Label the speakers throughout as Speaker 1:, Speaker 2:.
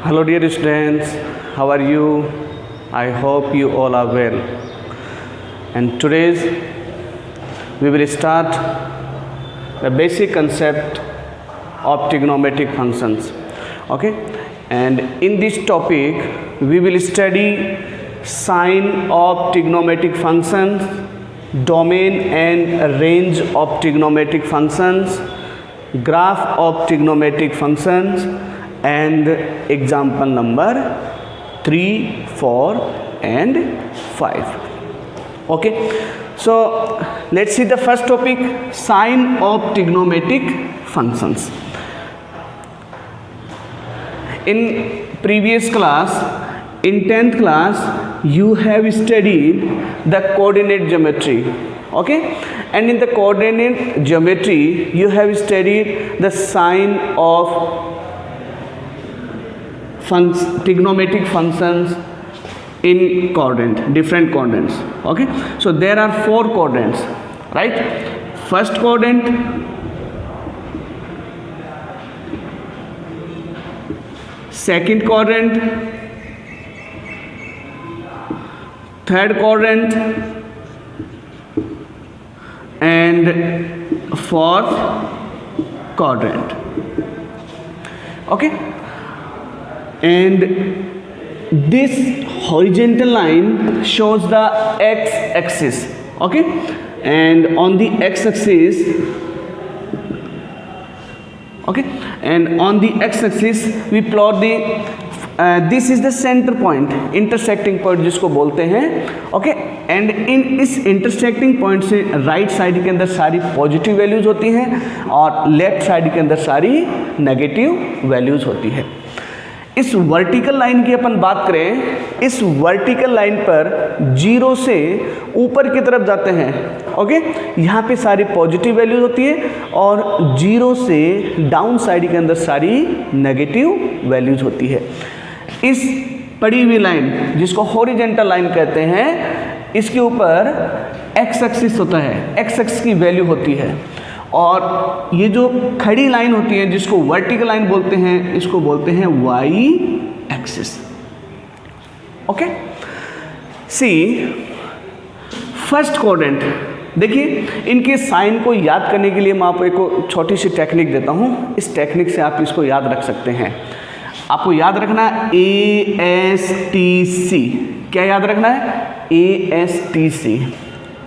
Speaker 1: Hello dear students, how are you? I hope you all are well. And today's we will start the basic concept of trigonometric functions. Okay? And in this topic we will study sign of trigonometric functions, domain and range of trigonometric functions, graph of trigonometric functions, and example number 3, 4 and 5. Okay, so let's see the first topic, sign of trigonometric functions. In previous class, in 10th class, you have studied the coordinate geometry. Okay, and in the coordinate geometry you have studied the sign of trigonometric functions in coordinate, different coordinates. Okay, so there are 4 coordinates, right? First quadrant, second quadrant, third quadrant and fourth quadrant. Okay, and this horizontal line shows the x-axis. Okay, and on the x-axis, okay, and on the x-axis we plot the this is the center point, intersecting point जिसको बोलते हैं. Okay, and in इस intersecting point से right side के अंदर सारी positive values होती हैं और लेफ्ट साइड के अंदर सारी नेगेटिव वैल्यूज होती है. इस वर्टिकल लाइन की अपन बात करें, इस वर्टिकल लाइन पर 0 से ऊपर की तरफ जाते हैं. ओके, यहाँ पे सारी पॉजिटिव वैल्यूज होती है और 0 से डाउन साइड के अंदर सारी नेगेटिव वैल्यूज होती है. इस पड़ी हुई लाइन जिसको हॉरिजॉन्टल लाइन कहते हैं, इसके ऊपर एक्स एक्सिस होता है, एक्स एक्सिस की वैल्यू होती है, और ये जो खड़ी लाइन होती है जिसको वर्टिकल लाइन बोलते हैं, इसको बोलते हैं वाई एक्सिस. ओके, सी फर्स्ट क्वाड्रेंट. देखिए, इनके साइन को याद करने के लिए मैं आपको एक छोटी सी टेक्निक देता हूँ. इस टेक्निक से आप इसको याद रख सकते हैं. आपको याद रखना ASTC. क्या याद रखना है? ASTC.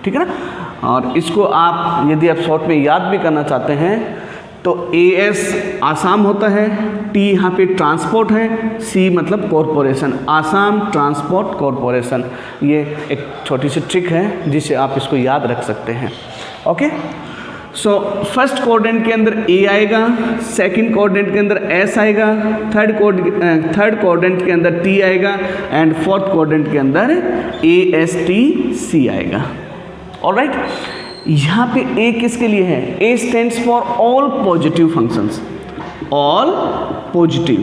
Speaker 1: ठीक है ना. और इसको आप यदि आप शॉर्ट में याद भी करना चाहते हैं तो AS आसाम होता है, T यहाँ पे ट्रांसपोर्ट है, C मतलब कॉरपोरेशन, आसाम ट्रांसपोर्ट कॉरपोरेशन. ये एक छोटी सी ट्रिक है जिससे आप इसको याद रख सकते हैं. ओके, सो फर्स्ट कोऑर्डिनेट के अंदर A आएगा, सेकंड कोऑर्डिनेट के अंदर S आएगा, थर्ड कोऑर्डिनेट के अंदर T आएगा एंड फोर्थ कोऑर्डिनेट के अंदर ASTC आएगा. ऑलराइट, यहाँ पे A किसके लिए है? A stands for all positive functions, all positive.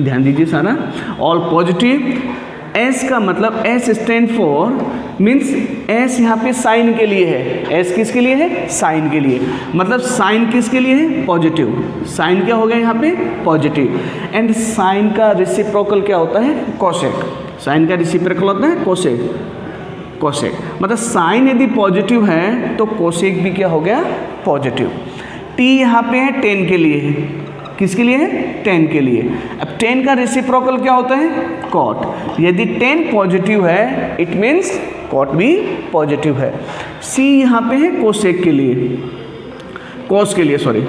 Speaker 1: ध्यान दीजिए सारा, ऑल पॉजिटिव. S का मतलब S stand for means S यहाँ पे साइन के लिए है. S किसके लिए है? साइन के लिए. मतलब साइन किसके लिए है? पॉजिटिव. साइन क्या हो गया यहाँ पे? पॉजिटिव. एंड साइन का रेसिप्रोकल क्या होता है? कोसेक. साइन का रेसिप्रोकल होता है कोसेक. कोसेक मतलब साइन यदि पॉजिटिव है तो कोसेक भी क्या हो गया? पॉजिटिव. T यहाँ पे है 10 के लिए है. किसके लिए है? 10 के लिए. अब 10 का रेसिप्रोकल क्या होता है? कॉट. यदि 10 पॉजिटिव है इट मीन्स कॉट भी पॉजिटिव है. C यहाँ पे है कोसेक के लिए, कोस के लिए, सॉरी.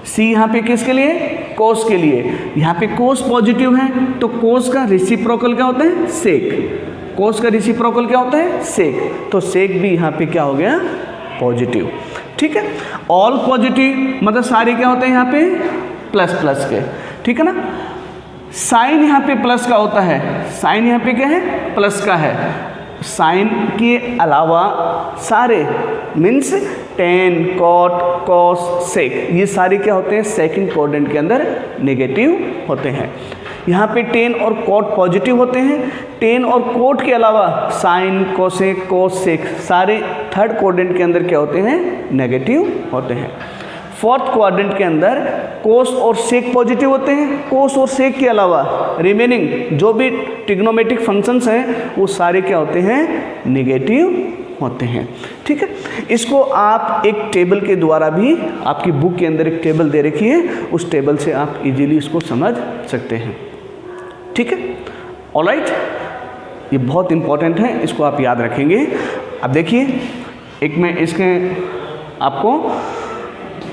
Speaker 1: C यहाँ पे किसके लिए? कोस के लिए. यहाँ पे कोस पॉजिटिव है तो कोस का रेसिप्रोकल क्या होता है? सेक. कोस का रेसिप्रोकल क्या होता है? सेक. तो सेक भी यहाँ पे क्या हो गया? पॉजिटिव. ठीक है. ऑल पॉजिटिव मतलब सारे क्या होते हैं यहाँ पे? प्लस प्लस के. ठीक है ना. साइन यहाँ पे प्लस का होता है, साइन यहाँ पे क्या है? प्लस का है. साइन के अलावा सारे मीन्स टेन, कॉट, कॉस, सेक, ये सारे क्या होते हैं? सेकंड क्वाड्रेंट के अंदर नेगेटिव होते हैं. यहाँ पे टेन और कॉट पॉजिटिव होते हैं. टेन और कोट के अलावा साइन, कोसेक, कोस, सेक सारे थर्ड क्वाड्रेंट के अंदर क्या होते हैं? नेगेटिव होते हैं. फोर्थ क्वाड्रेंट के अंदर कोस और सेक पॉजिटिव होते हैं, कोस और सेक के अलावा रिमेनिंग जो भी ट्रिग्नोमेट्रिक फंक्शंस हैं वो सारे क्या होते हैं, नेगेटिव होते हैं। ठीक है, इसको आप एक टेबल के द्वारा भी, आपकी बुक के अंदर एक टेबल दे रखी है, उस टेबल से आप इजीली इसको समझ सकते हैं। ठीक है, ऑलराइट, ये बहुत इंपॉर्टेंट है, इसको आप याद रखेंगे। अब देखिए, एक मैं इसके आपको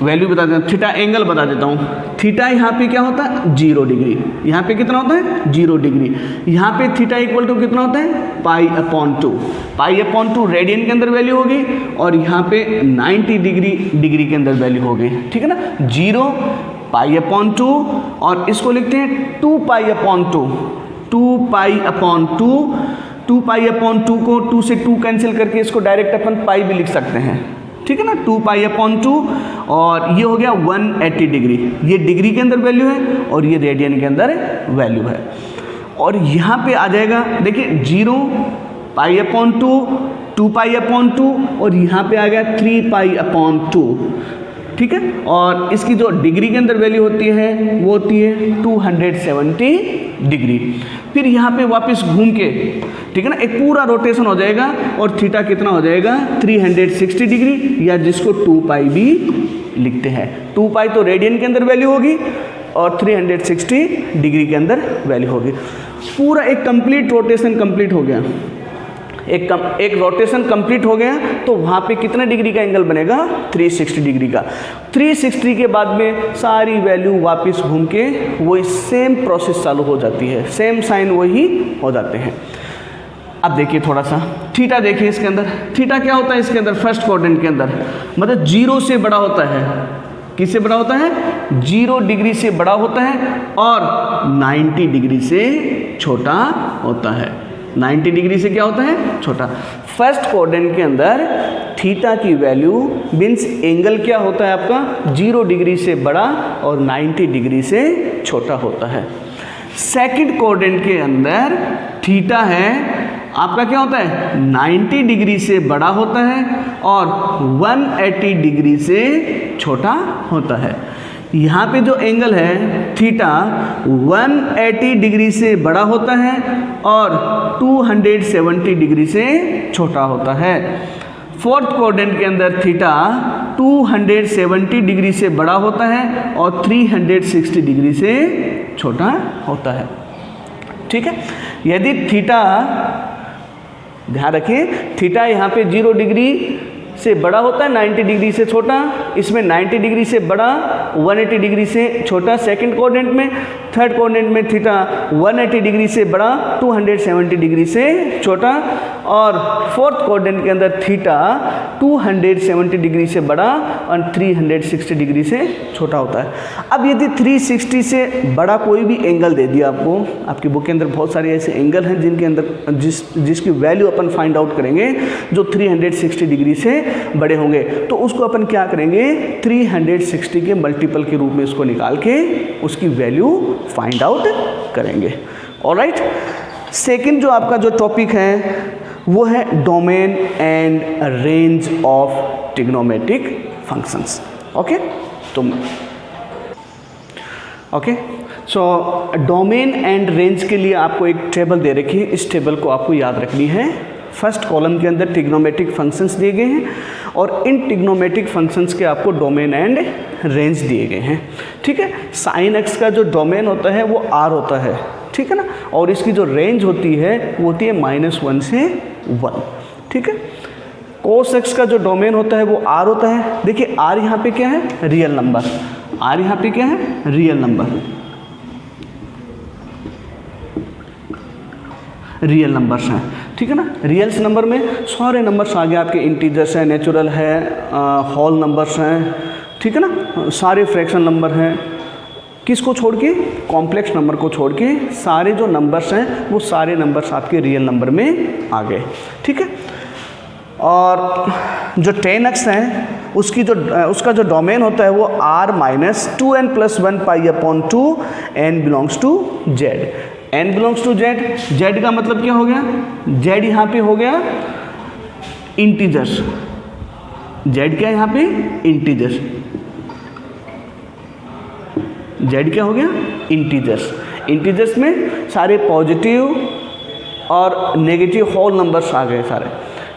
Speaker 1: वैल्यू बता देता हूँ, थीटा एंगल बता देता हूँ। थीटा यहाँ पे क्या होता है, 0 डिग्री। यहाँ पे कितना होता है, 0 डिग्री। यहाँ पे थीटा इक्वल टू कितना होता है, पाई/2। पाई/2 रेडियन के अंदर वैल्यू होगी, और यहाँ पे 90 डिग्री के अंदर वैल्यू होगी। ठीक है ना, 0 पाई/2, और इसको लिखते हैं 2 पाई/2। 2 पाई/2, 2 पाई/2 को 2 से 2 कैंसिल करके इसको डायरेक्ट अपन पाई भी लिख सकते हैं। ठीक है ना, 2 पाई/2, और ये हो गया 180 डिग्री। ये डिग्री के अंदर वैल्यू है और ये रेडियन के अंदर वैल्यू है। और यहाँ पे आ जाएगा, देखिए 0 पाई/2, 2 पाई/2, और यहाँ पे आ गया 3 पाई/2। ठीक है, और इसकी जो डिग्री के अंदर वैल्यू होती है वो होती है 270 डिग्री। फिर यहाँ पे वापस घूम के, ठीक है ना, एक पूरा रोटेशन हो जाएगा, और थीटा कितना हो जाएगा, 360 डिग्री, या जिसको 2 पाई भी लिखते हैं। 2 पाई तो रेडियन के अंदर वैल्यू होगी, और 360 डिग्री के अंदर वैल्यू होगी। पूरा एक कंप्लीट रोटेशन कंप्लीट हो गया। एक रोटेशन कंप्लीट हो गया, तो वहाँ पे कितने डिग्री का एंगल बनेगा, 360 डिग्री का। 360 के बाद में सारी वैल्यू वापस घूम के वही सेम प्रोसेस चालू हो जाती है, सेम साइन वही हो जाते हैं। अब देखिए थोड़ा सा थीटा देखिए, इसके अंदर थीटा क्या होता है, इसके अंदर फर्स्ट क्वाड्रेंट के अंदर मतलब 0 से बड़ा होता है। किससे बड़ा होता है, 0 डिग्री से बड़ा होता है, और 90 डिग्री से छोटा होता है। 90 डिग्री से क्या होता है, छोटा। फर्स्ट क्वाड्रेंट के अंदर थीटा की वैल्यू मीन्स एंगल क्या होता है आपका, 0 डिग्री से बड़ा और 90 डिग्री से छोटा होता है। सेकंड क्वाड्रेंट के अंदर थीटा है आपका क्या होता है, 90 डिग्री से बड़ा होता है और 180 डिग्री से छोटा होता है। यहाँ पे जो एंगल है थीटा 180 डिग्री से बड़ा होता है और 270 डिग्री से छोटा होता है। फोर्थ क्वाड्रेंट के अंदर थीटा 270 डिग्री से बड़ा होता है और 360 डिग्री से छोटा होता है। ठीक है, यदि थीटा, ध्यान रखिए, थीटा यहाँ पे 0 डिग्री से बड़ा होता है, 90 डिग्री से छोटा, इसमें 90 डिग्री से बड़ा, 180 डिग्री से छोटा सेकंड क्वाड्रेंट में। थर्ड क्वाड्रेंट में थीटा 180 डिग्री से बड़ा, 270 डिग्री से छोटा, और फोर्थ क्वाड्रेंट के अंदर थीटा 270 डिग्री से बड़ा और 360 डिग्री से छोटा होता है। अब यदि 360 से बड़ा कोई भी एंगल दे दिया आपको, आपकी बुक के अंदर बहुत सारे ऐसे एंगल हैं जिनके अंदर जिसकी वैल्यू अपन फाइंड आउट करेंगे जो 360 डिग्री से बड़े होंगे, तो उसको अपन क्या करेंगे, 360 के मल्टीपल के रूप में इसको निकाल के उसकी वैल्यू फाइंड आउट करेंगे। ऑलराइट, सेकंड जो आपका जो टॉपिक है वो है domain and range of trigonometric functions. Okay, तो okay, so domain and range के लिए आपको एक टेबल दे रखी है, इस टेबल को आपको याद रखनी है। फर्स्ट कॉलम के अंदर ट्रिग्नोमेट्रिक फंक्शंस दिए गए हैं और इन ट्रिग्नोमेट्रिक फंक्शंस के आपको डोमेन एंड रेंज दिए गए हैं। ठीक है, साइन एक्स का जो डोमेन होता है वो आर होता है, ठीक है ना, और इसकी जो रेंज होती है वो होती है -1 से 1। ठीक है, कोस एक्स का जो डोमेन होता है वो आर होता है। देखिए आर यहाँ पे क्या है, रियल नंबर। आर यहाँ पे क्या है, रियल नंबर, रियल नंबर्स हैं। ठीक है ना, रियल्स नंबर में सारे नंबर्स आगे आपके इंटीजर्स हैं, नेचुरल है, होल नंबर्स हैं, ठीक है ना, सारे फ्रैक्शन नंबर हैं। किसको छोड़ के, कॉम्प्लेक्स नंबर को छोड़ के सारे जो नंबर्स हैं वो सारे नंबर्स आपके रियल नंबर में आ गए। ठीक है, और जो 10x है उसका जो डोमेन होता है वो r-2n + 1 π/2 n belongs to z। n belongs to z, z का मतलब क्या हो गया, z यहाँ पे हो गया इंटीजर्स। z क्या है यहाँ पे, इंटीजर्स। जेड क्या हो गया, इंटीजर्स। इंटीजर्स में सारे पॉजिटिव और नेगेटिव होल नंबर्स आ गए सारे,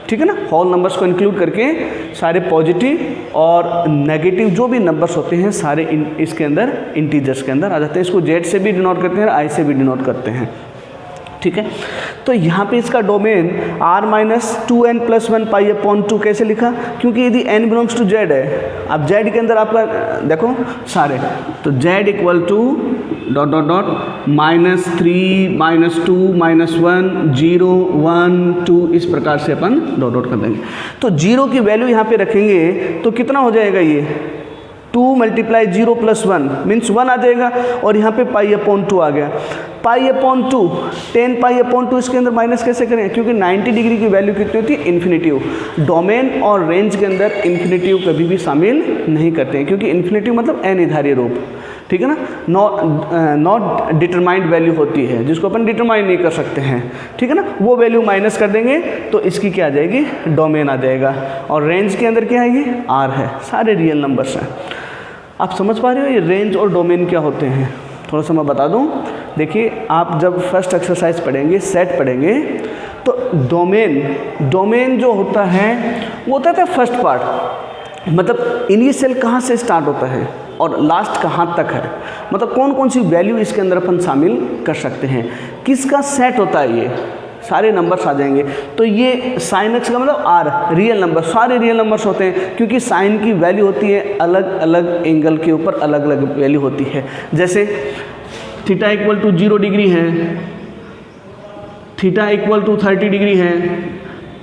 Speaker 1: ठीक है ना। होल नंबर्स को इंक्लूड करके सारे पॉजिटिव और नेगेटिव जो भी नंबर्स होते हैं सारे इसके अंदर इंटीजर्स के अंदर आ जाते हैं। इसको जेड से भी डिनोट करते हैं और आई से भी डिनोट करते हैं, ठीक है। तो यहाँ पे इसका डोमेन r-2n+1 कैसे लिखा, क्योंकि यदि n बिलोंग्स टू z है, अब z के अंदर आपका देखो सारे, तो z = (-3, -2, -1, 0, 1, 2 इस प्रकार से अपन डॉट कर देंगे। तो 0 की वैल्यू यहाँ पे रखेंगे तो कितना हो जाएगा, ये 2 × 0 + 1 मीन्स 1 आ जाएगा, और यहाँ पे π/2 आ गया। π/2 10 π/2 इसके अंदर माइनस कैसे करें, क्योंकि 90 डिग्री की वैल्यू कितनी होती है, इन्फिनिटिव। डोमेन और रेंज के अंदर इन्फिनिटिव कभी भी शामिल नहीं करते हैं, क्योंकि इन्फिनिटिव मतलब अनिर्धारित रूप, ठीक है ना। नॉट डिटरमाइंड वैल्यू होती है जिसको अपन डिटरमाइन नहीं कर सकते हैं, ठीक है ना। वो वैल्यू माइनस कर देंगे तो इसकी क्या आ जाएगी, डोमेन आ जाएगा। और रेंज के अंदर क्या है, ये आर है, सारे रियल नंबर्स हैं। आप समझ पा रहे हो ये रेंज और डोमेन क्या होते हैं, थोड़ा सा मैं बता दूं। देखिए आप जब फर्स्ट एक्सरसाइज पढ़ेंगे, सेट पढ़ेंगे, तो डोमेन जो होता है वो होता है फर्स्ट पार्ट, मतलब इनिशियल कहाँ से स्टार्ट होता है और लास्ट कहाँ तक है, मतलब कौन कौन सी वैल्यू इसके अंदर अपन शामिल कर सकते हैं, किसका सेट होता है, ये सारे नंबर्स आ जाएंगे। तो ये साइन एक्स का मतलब आर, रियल नंबर, सारे रियल नंबर्स होते हैं, क्योंकि साइन की वैल्यू होती है अलग अलग एंगल के ऊपर अलग अलग वैल्यू होती है। जैसे थीटा = 0 डिग्री है, थीटा = 30 डिग्री है,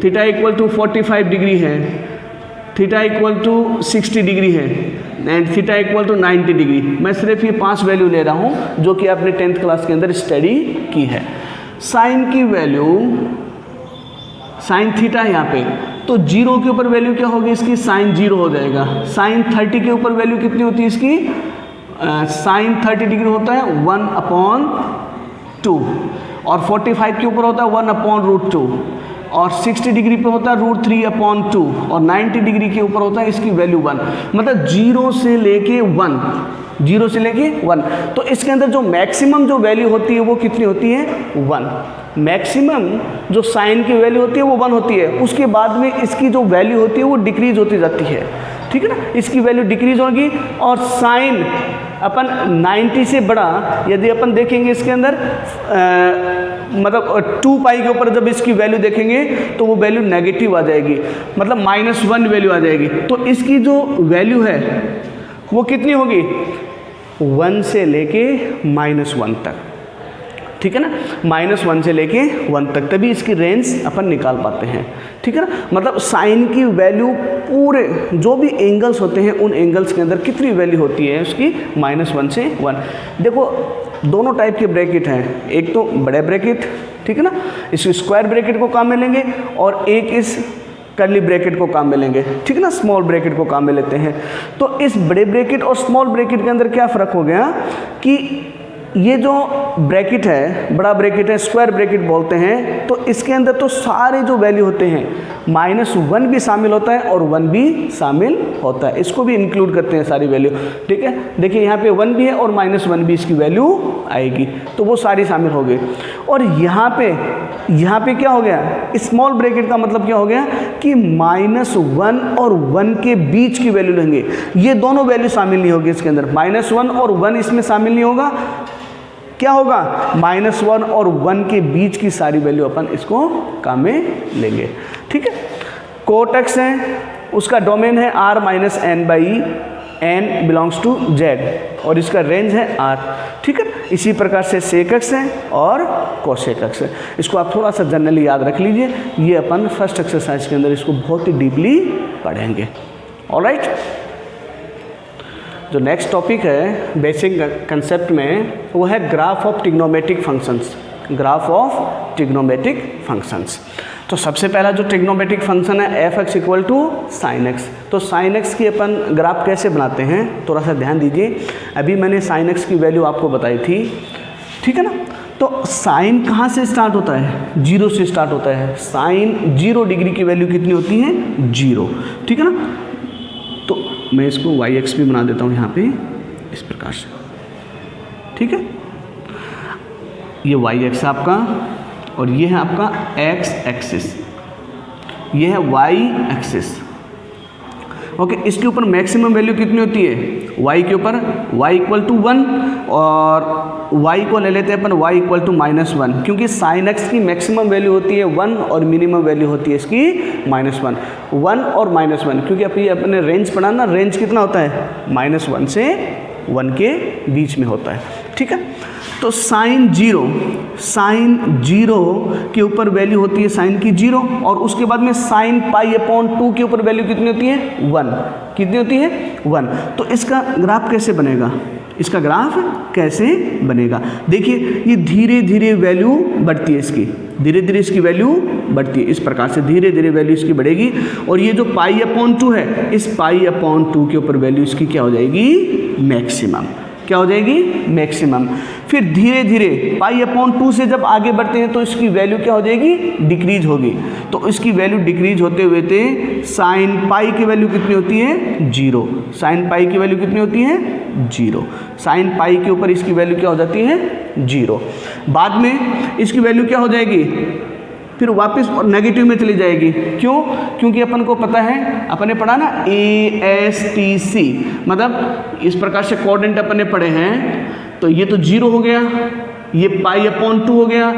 Speaker 1: थीटा = 45 डिग्री है, थीटा = 60 डिग्री है, एंड थीटा = 90 डिग्री। मैं सिर्फ ये 5 वैल्यू ले रहा हूँ जो कि आपने 10th क्लास के अंदर स्टडी की है। साइन की वैल्यू, साइन थीटा यहाँ पे, तो 0 के ऊपर वैल्यू क्या होगी इसकी, साइन 0 हो जाएगा। साइन 30 के ऊपर वैल्यू कितनी होती है इसकी, साइन 30 डिग्री होता है 1/2, और 45 के ऊपर होता है 1/√2, और 60 डिग्री पे होता है √3/2, और 90 डिग्री के ऊपर होता है इसकी वैल्यू 1। मतलब 0 से लेके 1, तो इसके अंदर जो मैक्सिमम जो वैल्यू होती है वो कितनी होती है, 1। मैक्सिमम जो साइन की वैल्यू होती है वो 1 होती है, उसके बाद में इसकी जो वैल्यू होती है वो डिक्रीज होती जाती है, ठीक है ना। इसकी वैल्यू डिक्रीज होगी, और साइन अपन 90 से बड़ा यदि अपन देखेंगे इसके अंदर मतलब 2π के ऊपर जब इसकी वैल्यू देखेंगे तो वो वैल्यू नेगेटिव आ जाएगी, मतलब -1 वैल्यू आ जाएगी। तो इसकी जो वैल्यू है वो कितनी होगी, 1 से लेके -1 तक, ठीक है ना, -1 से लेके 1 तक, तभी इसकी रेंज अपन निकाल पाते हैं, ठीक है ना। मतलब साइन की वैल्यू पूरे जो भी एंगल्स होते हैं उन एंगल्स के अंदर कितनी वैल्यू होती है उसकी, -1 से 1। देखो दोनों टाइप के ब्रैकेट हैं, एक तो बड़े ब्रैकेट, ठीक है ना, इस स्क्वायर ब्रैकेट को काम में लेंगे, और एक इस कर्ली ब्रैकेट को काम में लेंगे, ठीक है ना, स्मॉल ब्रैकेट को काम में लेते हैं। तो इस बड़े ब्रैकेट और स्मॉल ब्रैकेट के अंदर क्या फ़र्क हो गया कि ये जो ब्रैकेट है, बड़ा ब्रैकेट है, स्क्वायर ब्रैकेट बोलते हैं, तो इसके अंदर तो सारे जो वैल्यू होते हैं -1 भी शामिल होता है और 1 भी शामिल होता है, इसको भी इंक्लूड करते हैं सारी वैल्यू, ठीक है। देखिए यहाँ पे 1 भी है और -1 भी इसकी वैल्यू आएगी, तो वो सारी शामिल हो गई। और यहाँ पे क्या हो गया, स्मॉल ब्रैकेट का मतलब क्या हो गया कि -1 और 1 के बीच की वैल्यू लेंगे, ये दोनों वैल्यू शामिल नहीं होगी इसके अंदर, -1 और 1 इसमें शामिल नहीं होगा, क्या होगा, -1 और 1 के बीच की सारी वैल्यू अपन इसको काम में लेंगे, ठीक है। कोट एक्स है, उसका डोमेन है r-n/n बिलोंग्स टू z, और इसका रेंज है r, ठीक है। इसी प्रकार से सेक एक्स है और कोसेक एक्स है, इसको आप थोड़ा सा जनरली याद रख लीजिए, ये अपन फर्स्ट एक्सरसाइज के अंदर इसको बहुत ही डीपली पढ़ेंगे, ऑलराइट। जो नेक्स्ट टॉपिक है बेसिक कंसेप्ट में वो है graph of trigonometric functions, graph of trigonometric functions. तो सबसे पहला जो ट्रिग्नोमेट्रिक फंक्शन है f(x) = sin x, तो sin x की अपन ग्राफ कैसे बनाते हैं थोड़ा सा ध्यान दीजिए। अभी मैंने sin x की वैल्यू आपको बताई थी, ठीक है ना। तो साइन कहाँ से स्टार्ट होता है, 0 से स्टार्ट होता है, साइन 0 डिग्री की वैल्यू कितनी होती है, 0, ठीक है ना। तो मैं इसको yx भी बना देता हूँ यहाँ पे इस प्रकार से, ठीक है, ये वाई एक्स आपका और ये है आपका एक्स एक्सिस, ये है वाई एक्सिस। ओके, इसके ऊपर मैक्सिमम वैल्यू कितनी होती है y के ऊपर, y इक्वल टू 1 और y को ले लेते हैं अपन y इक्वल टू -1, क्योंकि sin x की मैक्सिमम वैल्यू होती है 1 और मिनिमम वैल्यू होती है इसकी -1, 1 और -1, क्योंकि अभी अपने रेंज पढ़ा ना, रेंज कितना होता है -1 से 1 के बीच में होता है, ठीक है। तो साइन जीरो के ऊपर वैल्यू होती है साइन की 0 और उसके बाद में साइन पाई अपॉन 2 के ऊपर वैल्यू कितनी होती है 1, कितनी होती है 1। तो इसका ग्राफ कैसे बनेगा, इसका ग्राफ कैसे बनेगा, देखिए ये धीरे धीरे वैल्यू बढ़ती है इसकी, धीरे धीरे इसकी वैल्यू बढ़ती है, इस प्रकार से धीरे धीरे वैल्यू इसकी बढ़ेगी और ये जो पाई अपॉन 2 है, इस पाई अपॉन 2 के ऊपर वैल्यू इसकी क्या हो जाएगी मैक्सिमम, क्या हो जाएगी मैक्सिमम। फिर धीरे धीरे पाई अपॉन 2 से जब आगे बढ़ते हैं तो इसकी वैल्यू क्या हो जाएगी डिक्रीज होगी, तो इसकी वैल्यू डिक्रीज होते हुए साइन पाई की वैल्यू कितनी होती है 0, साइन पाई की वैल्यू कितनी होती है 0, साइन पाई के ऊपर इसकी वैल्यू क्या हो जाती है 0। बाद में इसकी वैल्यू क्या हो जाएगी, फिर वापस नेगेटिव में चली जाएगी, क्यों, क्योंकि अपन को पता है, अपन ने पढ़ा ना ASTC, मतलब इस प्रकार से कोऑर्डिनेट अपन ने पढ़े हैं, तो ये तो 0 हो गया, ये पाई अपॉन 2 हो गया,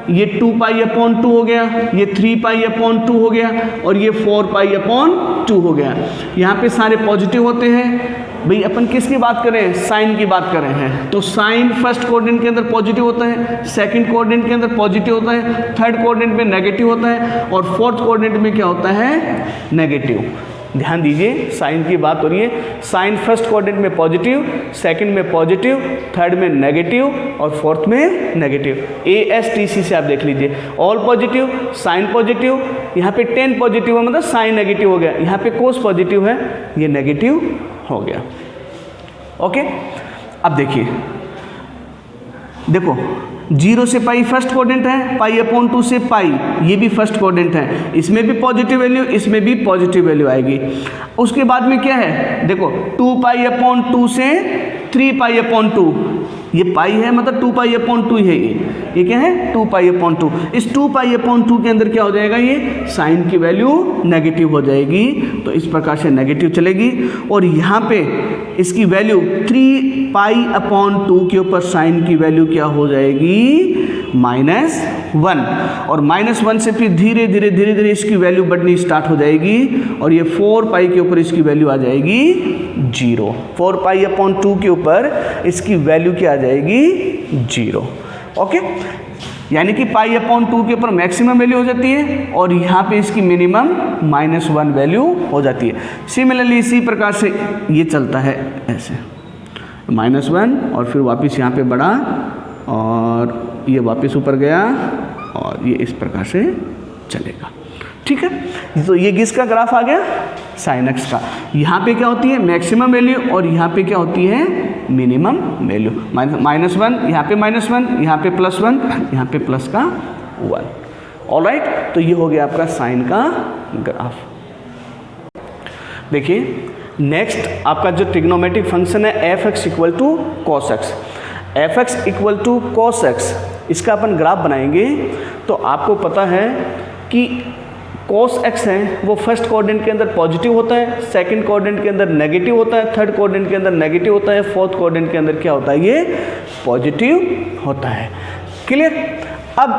Speaker 1: ये 2 पाई अपॉन 2 हो गया, ये 3 पाई अपॉन 2 हो गया और ये 4 पाई अपॉन 2 हो गया। यहाँ पे सारे पॉजिटिव होते हैं, भाई अपन किसकी बात कर रहे हैं, साइन की बात कर रहे हैं, तो साइन फर्स्ट कोऑर्डिनेट के अंदर पॉजिटिव होता है, सेकंड कोऑर्डिनेट के अंदर पॉजिटिव होता है, थर्ड कोऑर्डिनेट में नेगेटिव होता है और फोर्थ कोऑर्डिनेट में क्या होता है नेगेटिव। ध्यान दीजिए, साइन की बात हो रही है, साइन फर्स्ट कोऑर्डिनेट में पॉजिटिव, सेकंड में पॉजिटिव, थर्ड में नेगेटिव और फोर्थ में नेगेटिव। ASTC से आप देख लीजिए, ऑल पॉजिटिव, साइन पॉजिटिव, यहाँ पे 10 पॉजिटिव है मतलब साइन नेगेटिव हो गया, यहाँ पे कोस पॉजिटिव है, ये नेगेटिव हो गया। ओके, अब देखिए, देखो 0 से पाई फर्स्ट कोऑर्डिनेट है, पाई अपॉन 2 से पाई ये भी फर्स्ट कोऑर्डिनेट है, इसमें भी पॉजिटिव वैल्यू, इसमें भी पॉजिटिव वैल्यू आएगी। उसके बाद में क्या है, देखो 2 पाई अपॉन 2 से 3 पाई अपॉन 2, ये पाई है मतलब 2 पाई अपॉन 2 है, ये क्या है 2 पाई अपॉन 2। इस 2 पाई अपॉन 2 के अंदर क्या हो जाएगा, ये साइन की वैल्यू नेगेटिव हो जाएगी, तो इस प्रकार से नेगेटिव चलेगी और यहाँ पे इसकी वैल्यू 3 पाई अपॉन 2 के ऊपर साइन की वैल्यू क्या हो जाएगी -1 और -1 से फिर धीरे धीरे इसकी वैल्यू बढ़नी स्टार्ट हो जाएगी और ये 4 पाई के ऊपर इसकी वैल्यू आ जाएगी 0, 4 पाई अपॉन 2 के ऊपर इसकी वैल्यू क्या आ जाएगी 0। ओके, यानी कि पाई अपॉन 2 के ऊपर मैक्सिमम वैल्यू हो जाती है और यहाँ पे इसकी मिनिमम -1 वैल्यू हो जाती है। सिमिलरली इसी प्रकार से ये चलता है ऐसे -1 और फिर वापस यहाँ पे बढ़ा और ये वापस ऊपर गया और ये इस प्रकार से चलेगा, ठीक है। तो ये किसका ग्राफ आ गया, साइन एक्स का। यहाँ पे क्या होती है मैक्सिमम वैल्यू और यहाँ पे क्या होती है मिनिमम वैल्यू, -1 यहाँ पे -1, यहाँ पे +1, यहाँ पे प्लस का 1। ऑलराइट, तो ये हो गया आपका साइन का ग्राफ। देखिए नेक्स्ट आपका जो ट्रिग्नोमेट्रिक फंक्शन है f(x) = cos x, f(x) = cos x, इसका अपन ग्राफ बनाएंगे। तो आपको पता है कि cos x है वो फर्स्ट कोऑर्डिनेट के अंदर पॉजिटिव होता है, सेकंड कोऑर्डिनेट के अंदर नेगेटिव होता है, थर्ड कोऑर्डिनेट के अंदर नेगेटिव होता है, फोर्थ कोऑर्डिनेट के अंदर क्या होता है ये पॉजिटिव होता है। क्लियर। अब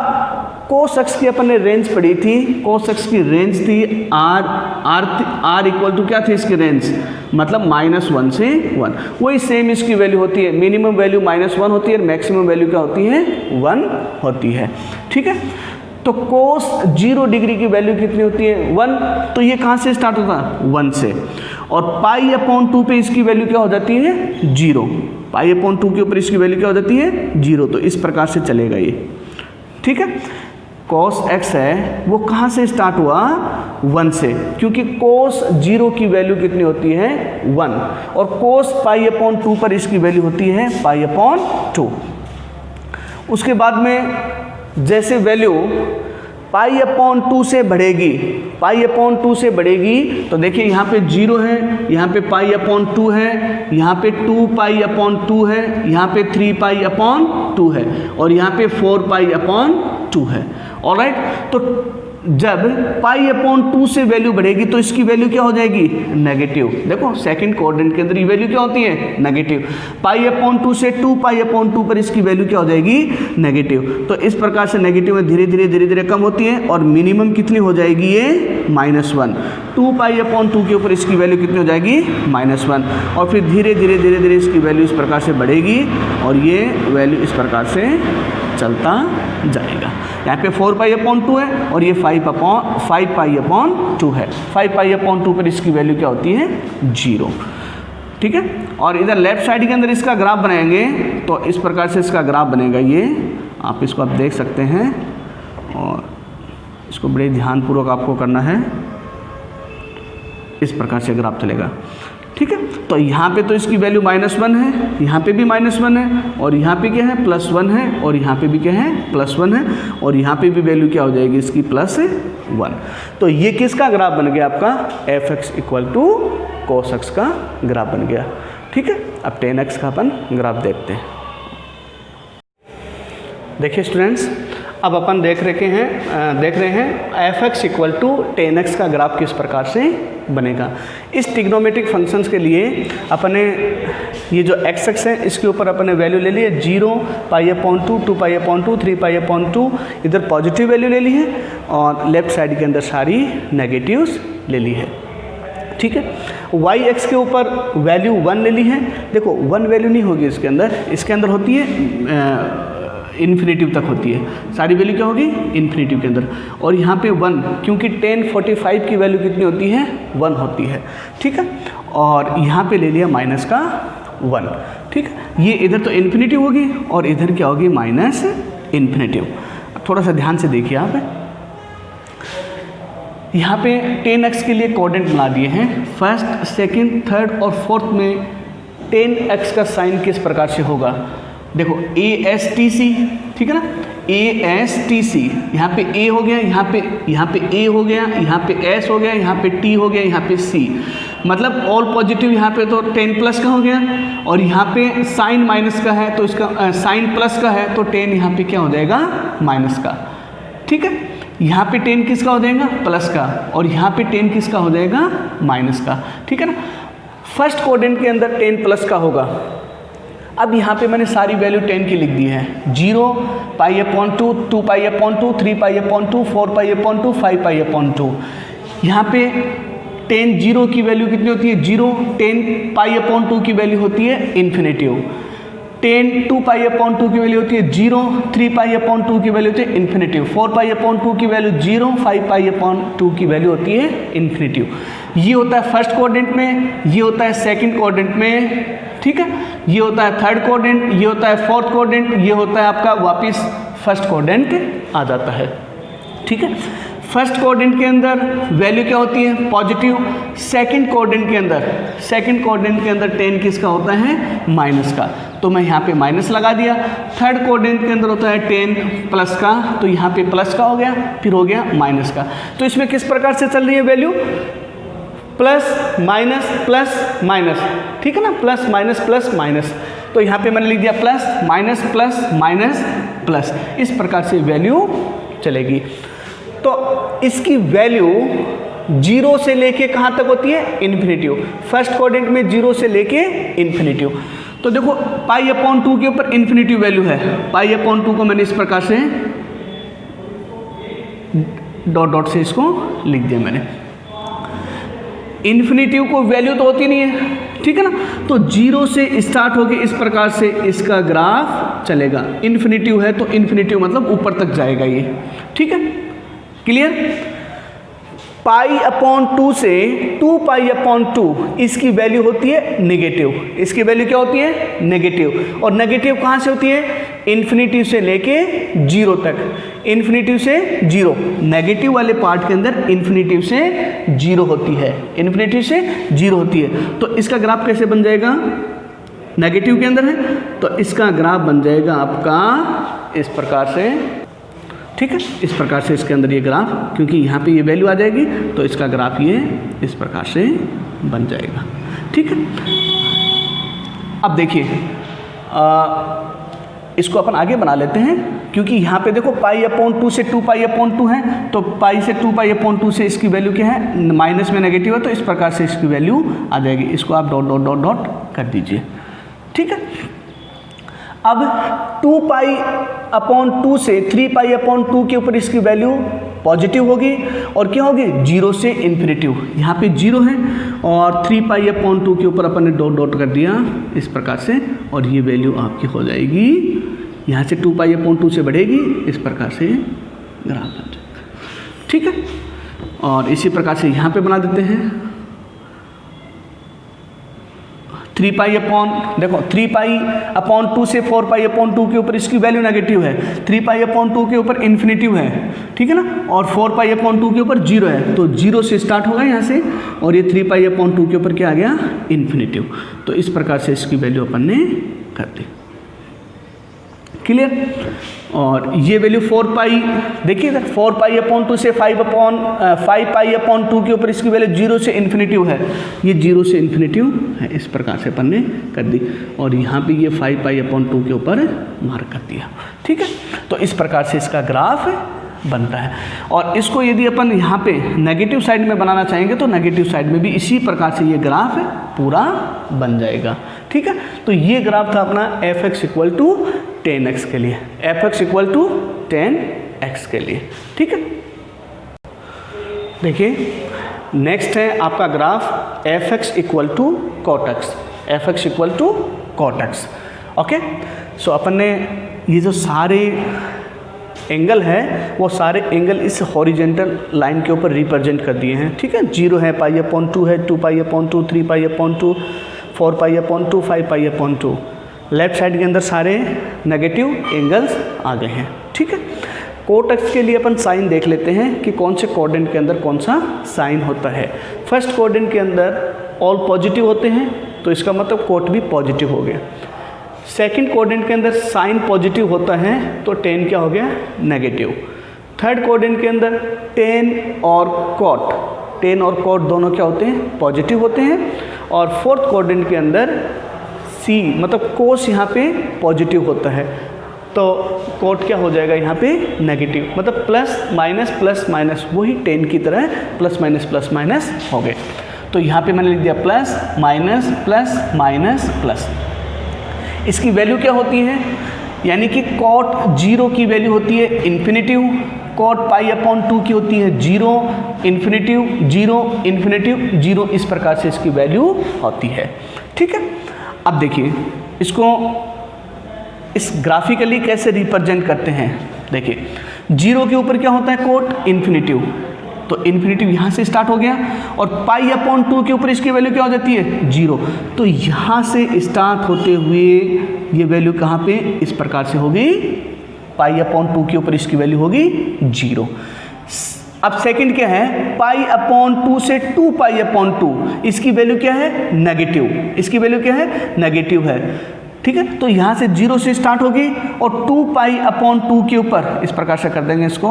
Speaker 1: cos x की अपन ने रेंज पढ़ी थी, cos x की रेंज थी r इक्वल टू क्या थी इसकी रेंज, मतलब -1 से 1। वही सेम इसकी वैल्यू होती है, मिनिमम वैल्यू -1 होती है और मैक्सिमम वैल्यू क्या होती है 1 होती है, ठीक है। तो cos 0 डिग्री की वैल्यू कितनी होती है 1, तो ये कहाँ से स्टार्ट होता है 1 से, और पाई अपॉन 2 पे इसकी वैल्यू क्या हो जाती है 0, पाई अपॉन 2 के ऊपर इसकी वैल्यू क्या हो जाती है 0। तो इस प्रकार से चलेगा ये, ठीक है। cos x है वो कहाँ से स्टार्ट हुआ 1 से, क्योंकि cos 0 की वैल्यू कितनी होती है 1 और cos पाई अपॉन 2 पर इसकी वैल्यू होती है पाई अपॉन 2। उसके बाद में जैसे वैल्यू पाई अपॉन 2 से बढ़ेगी, पाई अपॉन 2 से बढ़ेगी तो देखिए यहाँ पे 0 है, यहाँ पे पाई अपॉन 2 है, यहाँ पे 2 पाई अपॉन 2 है, यहाँ पे 3 पाई अपॉन 2 है और यहाँ पे 4 पाई अपॉन 2 है। ऑलराइट, तो जब पाई अपॉन 2 से वैल्यू बढ़ेगी तो इसकी वैल्यू क्या हो जाएगी, नेगेटिव। देखो सेकंड क्वाड्रेंट के अंदर ये वैल्यू क्या होती है, नेगेटिव। पाई अपॉन 2 से 2 पाई अपॉन 2 पर इसकी वैल्यू क्या हो जाएगी, नेगेटिव। तो इस प्रकार से नेगेटिव में धीरे धीरे कम होती है और मिनिमम कितनी हो जाएगी ये, -1। 2 पाई अपॉन 2 के ऊपर इसकी वैल्यू कितनी हो जाएगी, -1 और फिर धीरे धीरे इसकी वैल्यू इस प्रकार से बढ़ेगी और ये वैल्यू इस प्रकार से चलता जाएगा। यहाँ पे 4 पाई अपॉन 2 है और ये 5 पाई अपॉन 2 है। 5 पाई अपॉन 2 पर इसकी वैल्यू क्या होती है, 0। ठीक है, और इधर लेफ्ट साइड के अंदर इसका ग्राफ बनाएंगे तो इस प्रकार से इसका ग्राफ बनेगा। ये इसको आप देख सकते हैं और इसको बड़े ध्यानपूर्वक आपको करना है। इस प्रकार से ग्राफ चलेगा। ठीक है, तो यहाँ पे तो इसकी वैल्यू -1 है, यहाँ पे भी -1 है और यहाँ पे क्या है, +1 है और यहाँ पे भी क्या है, +1 है और यहाँ पे भी वैल्यू क्या हो जाएगी इसकी, +1। तो ये किसका ग्राफ बन गया आपका, f(x = cos x) का ग्राफ बन गया। ठीक है, अब tan x का अपन ग्राफ देखते हैं। देखिए स्टूडेंट्स, अब अपन देख रहे हैं f(x = tan x) का ग्राफ किस प्रकार से बनेगा। इस ट्रिग्नोमेट्रिक फंक्शंस के लिए अपने ये जो x है इसके ऊपर अपने वैल्यू ले ली है 0, pi upon 2, 2 pi upon 2, 3 pi upon 2, इधर पॉजिटिव वैल्यू ले ली है और लेफ्ट साइड के अंदर सारी नेगेटिव्स ले ली है। ठीक है, y x के ऊपर वैल्यू 1 ले ली है। देखो 1 वैल्यू नहीं होगी इसके अंदर होती है इन्फिनेटिव तक होती है, सारी वैल्यू क्या होगी, इन्फिनेटिव के अंदर। और यहाँ पे 1, क्योंकि tan 45 की वैल्यू कितनी होती है, 1 होती है। ठीक है, और यहाँ पे ले लिया -1। ठीक है, ये इधर तो इन्फिनेटिव होगी और इधर क्या होगी, -इन्फिनेटिव। थोड़ा सा ध्यान से देखिए आप, यहाँ पे tan x के लिए कोऑर्डिनेट बना दिए हैं। फर्स्ट, सेकंड, थर्ड और फोर्थ में tan x का साइन किस प्रकार से होगा, देखो ASTC, ठीक है ना, ASTC, यहाँ पे A हो गया, यहाँ पे A हो गया, यहाँ पे S हो गया, यहाँ पे T हो गया, यहाँ पे C, मतलब ऑल पॉजिटिव। यहाँ पे तो 10+ का हो गया और यहाँ पे साइन माइनस का है तो इसका साइन प्लस का है तो 10 यहाँ पे क्या हो जाएगा, माइनस का। ठीक है, यहाँ पे 10 किसका हो जाएगा, प्लस का, और यहाँ पे 10 किसका हो जाएगा, माइनस का। ठीक है ना, फर्स्ट कोऑर्डिनेट के अंदर 10+ का होगा। अब यहाँ पे मैंने सारी वैल्यू 10 की लिख दी है, 0, pi upon 2, 2 pi upon 2, 3 pi upon 2, 4 pi upon 2, 5 pi upon 2। यहाँ पे 10 0 की वैल्यू कितनी होती है, 0। 10 पाई अपॉन 2 की वैल्यू होती है इन्फिनेटिव। 10 2 पाई अपॉन 2 की वैल्यू होती है 0। 3 पाई अपॉन 2 की वैल्यू होती है इन्फिनेटिव। 4 पाई अपॉन 2 की वैल्यू 0। 5 पाई अपॉन 2 की वैल्यू होती है इन्फिनेटिव। ये होता है फर्स्ट कोऑर्डिनेट में, ये होता है सेकंड कोऑर्डिनेट में, ठीक है, ये होता है थर्ड कोऑर्डिनेट, ये होता है फोर्थ कोऑर्डिनेट, ये होता है आपका वापस फर्स्ट कोऑर्डिनेट आ जाता है। ठीक है, फर्स्ट कोऑर्डिनेट के अंदर वैल्यू क्या होती है, पॉजिटिव। सेकंड कोऑर्डिनेट के अंदर 10 किसका होता है, माइनस का, तो मैं यहाँ पे माइनस लगा दिया। थर्ड कोऑर्डिनेट के अंदर होता है 10 प्लस का, तो यहाँ पे प्लस का हो गया, फिर हो गया माइनस का। तो इसमें किस प्रकार से चल रही है वैल्यू, प्लस माइनस, ठीक है ना, प्लस माइनस। तो यहाँ पे मैंने लिख दिया प्लस माइनस प्लस, इस प्रकार से वैल्यू चलेगी। तो इसकी वैल्यू 0 से लेके कहाँ तक होती है, इन्फिनेटिव। फर्स्ट कोऑर्डिनेट में 0 से लेके इन्फिनेटिव। तो देखो पाई अपॉन 2 के ऊपर इन्फिनेटिव वैल्यू है, पाई अपॉन 2 को मैंने इस प्रकार से डॉट डॉट से इसको लिख दिया मैंने। इन्फिनेटिव को वैल्यू तो होती नहीं है, ठीक है ना, तो 0 से स्टार्ट होके इस प्रकार से इसका ग्राफ चलेगा। इन्फिनेटिव है तो इन्फिनेटिव मतलब ऊपर तक जाएगा ये, ठीक है, क्लियर। पाई अपॉन 2 से 2 पाई अपॉन 2 इसकी वैल्यू होती है नेगेटिव। इसकी वैल्यू क्या होती है, नेगेटिव। और नेगेटिव कहाँ से होती है, इन्फिनेटिव से लेके 0 तक। इन्फिनेटिव से 0, नेगेटिव वाले पार्ट के अंदर इन्फिनेटिव से 0 होती है, इन्फिनेटिव से 0 होती है। तो इसका ग्राफ कैसे बन जाएगा, नेगेटिव के अंदर है तो इसका ग्राफ बन जाएगा आपका इस प्रकार से। ठीक है। इस प्रकार से इसके अंदर ये ग्राफ, क्योंकि यहाँ पे ये वैल्यू आ जाएगी तो इसका ग्राफ ये इस प्रकार से बन जाएगा, ठीक है। अब देखिए इसको अपन आगे बना लेते हैं, क्योंकि यहाँ पे देखो π/2 से 2π/2 है, तो पाई से 2π/2 से इसकी वैल्यू क्या है, माइनस में नेगेटिव है, तो इस प्रकार से इसकी वैल्यू आ जाएगी। इसको आप डॉट डॉट डॉट डॉट कर दीजिए, ठीक है। अब 2π/2 से 3π/2 के ऊपर इसकी वैल्यू पॉजिटिव होगी और क्या होगी, 0 से इन्फिनिटिव। यहाँ पे 0 है और 3π/2 के ऊपर अपन ने डॉट डॉट कर दिया इस प्रकार से, और ये वैल्यू आपकी हो जाएगी, यहाँ से 2π/2 से बढ़ेगी, इस प्रकार से ग्राफ बन जाएगा, ठीक है। और इसी प्रकार से यहाँ पे बना देते हैं 3π/2 से 4π/2 के ऊपर इसकी वैल्यू नेगेटिव है, 3π/2 के ऊपर इन्फिनिटिव है, ठीक है ना, और 4π/2 के ऊपर 0 है, तो 0 से स्टार्ट होगा यहाँ से, और ये 3π/2 के ऊपर क्या आ गया, इन्फिनिटिव। तो इस प्रकार से इसकी वैल्यू अपन ने कर दी, क्लियर। और ये वैल्यू 4π, देखिए 4π/2 से 5π/2 के ऊपर इसकी वैल्यू 0 से इन्फिनिटिव है, ये 0 से इन्फिनिटिव है, इस प्रकार से अपन ने कर दी, और यहाँ पे ये 5π/2 के ऊपर मार्क कर दिया, ठीक है। तो इस प्रकार से इसका ग्राफ बनता है। और इसको यदि अपन यहाँ पे नेगेटिव साइड में बनाना चाहेंगे तो नेगेटिव साइड में भी इसी प्रकार से ये ग्राफ पूरा बन जाएगा, ठीक है। तो ये ग्राफ था अपना f(x = 10x) के लिए, f(x = 10x) के लिए, ठीक है। देखिए नेक्स्ट है आपका graph f(x = cot x), f(x = cot x), okay. So अपन ने ये जो सारे एंगल है वो सारे एंगल इस हॉरिजेंटल लाइन के ऊपर रिप्रेजेंट कर दिए हैं, ठीक है। 0 है, π/2 है, 2π/2, 3π/2, 4π/2, 5π/2, लेफ्ट साइड के अंदर सारे नेगेटिव एंगल्स आ गए हैं, ठीक है। कोट एक्स के लिए अपन साइन देख लेते हैं कि कौन से कोऑर्डिनेट के अंदर कौन सा साइन होता है। फर्स्ट कोऑर्डिनेट के अंदर ऑल पॉजिटिव होते हैं, तो इसका मतलब कोट भी पॉजिटिव हो गया। सेकंड कोऑर्डिनेट के अंदर साइन पॉजिटिव होता है, तो टेन क्या हो गया, नेगेटिव। थर्ड कोऑर्डिनेट के अंदर टेन और कॉट दोनों क्या होते हैं, पॉजिटिव होते हैं। और फोर्थ कोऑर्डिनेट के अंदर सी मतलब कोस यहाँ पे पॉजिटिव होता है, तो कोट क्या हो जाएगा यहाँ पे नेगेटिव, मतलब प्लस माइनस वही टेन की तरह प्लस माइनस हो गए। तो यहाँ पे मैंने लिख दिया प्लस। इसकी वैल्यू क्या होती है, यानी कि कॉट 0 की वैल्यू होती है इन्फिनिटिव, कॉट π/2 की होती है 0 इन्फिनिटिव 0, इस प्रकार से इसकी वैल्यू होती है, ठीक है। अब देखिए इसको इस ग्राफिकली कैसे रिप्रेजेंट करते हैं। देखिए 0 के ऊपर क्या होता है, कोट इन्फिनिटिव, तो इन्फिनिटिव यहाँ से स्टार्ट हो गया, और π/2 के ऊपर इसकी वैल्यू क्या हो जाती है, 0। तो यहाँ से स्टार्ट होते हुए ये वैल्यू कहाँ पे, इस प्रकार से होगी, π/2 के ऊपर इसकी वैल्यू होगी 0। अब सेकंड क्या है, π/2 से 2π/2, इसकी वैल्यू क्या है, नेगेटिव, इसकी वैल्यू क्या है, नेगेटिव है, ठीक है। तो यहाँ से 0 से स्टार्ट होगी और 2π/2 के ऊपर इस प्रकार से कर देंगे इसको,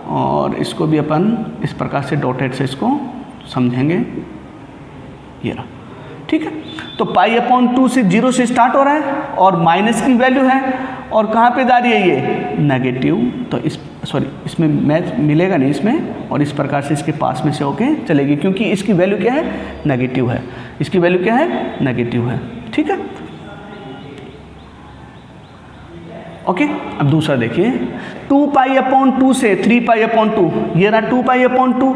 Speaker 1: और इसको भी अपन इस प्रकार से डॉटेड से इसको समझेंगे, ये रहा, ठीक है। तो π/2 से 0 से स्टार्ट हो रहा है और माइनस की वैल्यू है, और कहाँ पे जा रही है ये, नेगेटिव, तो इसमें मैच मिलेगा नहीं इसमें, और इस प्रकार से इसके पास में से होके चलेगी, क्योंकि इसकी वैल्यू क्या है, नेगेटिव है, इसकी वैल्यू क्या है, नेगेटिव है, ठीक है, ओके। अब दूसरा देखिए 2π/2 से 3π/2, ये रहा 2π/2,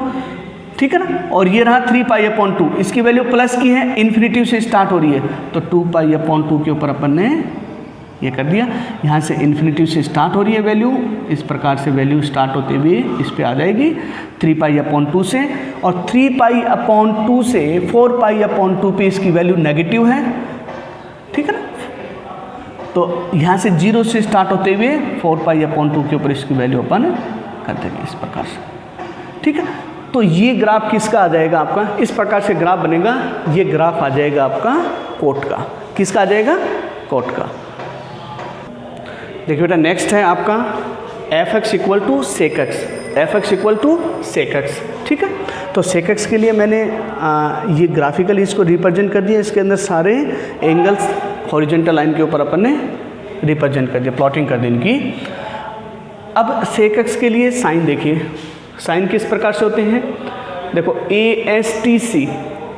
Speaker 1: ठीक है ना, और ये रहा 3π/2, इसकी वैल्यू प्लस की है, इन्फिनिटिव से स्टार्ट हो रही है, तो 2π/2 के ऊपर अपन ने ये कर दिया, यहाँ से इन्फिनिटिव से स्टार्ट हो रही है वैल्यू, इस प्रकार से वैल्यू स्टार्ट होते हुए इस पे आ जाएगी 3π/2 से, और 3π/2 से 4π/2 पे इसकी वैल्यू नेगेटिव है, ठीक है ना। तो यहाँ से 0 से स्टार्ट होते हुए 4π/2 के ऊपर इसकी वैल्यू अपन कर देंगे इस प्रकार से, ठीक है। तो ये ग्राफ किसका आ जाएगा आपका, इस प्रकार से ग्राफ बनेगा, ये ग्राफ आ जाएगा आपका कोट का, किसका आ जाएगा, कोट का। देखिए बेटा नेक्स्ट है आपका f x equal to sec x, f x equal to sec x, ठीक है। तो सेक एक्स के लिए मैंने ये ग्राफिकली इसको रिप्रेजेंट कर दिया, इसके अंदर सारे एंगल्स हॉरिजेंटल लाइन के ऊपर अपन ने रिप्रेजेंट कर दिया, प्लॉटिंग कर दी इनकी। अब सेक एक्स के लिए साइन देखिए, साइन किस प्रकार से होते हैं, देखो A S T C,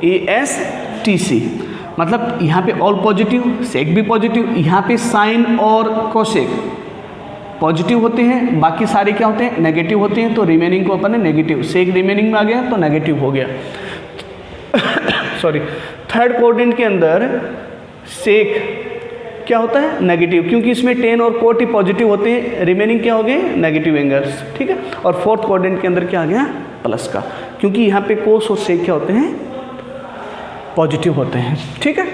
Speaker 1: A S T C मतलब यहाँ पे ऑल पॉजिटिव, सेक भी पॉजिटिव, यहाँ पे साइन और कोसेक पॉजिटिव होते हैं, बाकी सारे क्या होते हैं, नेगेटिव होते हैं। तो रिमेनिंग को अपन ने नेगेटिव, सेक रिमेनिंग में आ गया तो नेगेटिव हो गया सॉरी। थर्ड क्वाड्रेंट के अंदर सेक क्या होता है, नेगेटिव, क्योंकि इसमें टेन और कोट ही पॉजिटिव होते हैं, रिमेनिंग क्या हो गए, नेगेटिव एंगल्स, ठीक है। और फोर्थ क्वाड्रेंट के अंदर क्या आ गया, प्लस का, क्योंकि यहाँ पे कोस और सेक क्या होते हैं, पॉजिटिव होते हैं, ठीक है।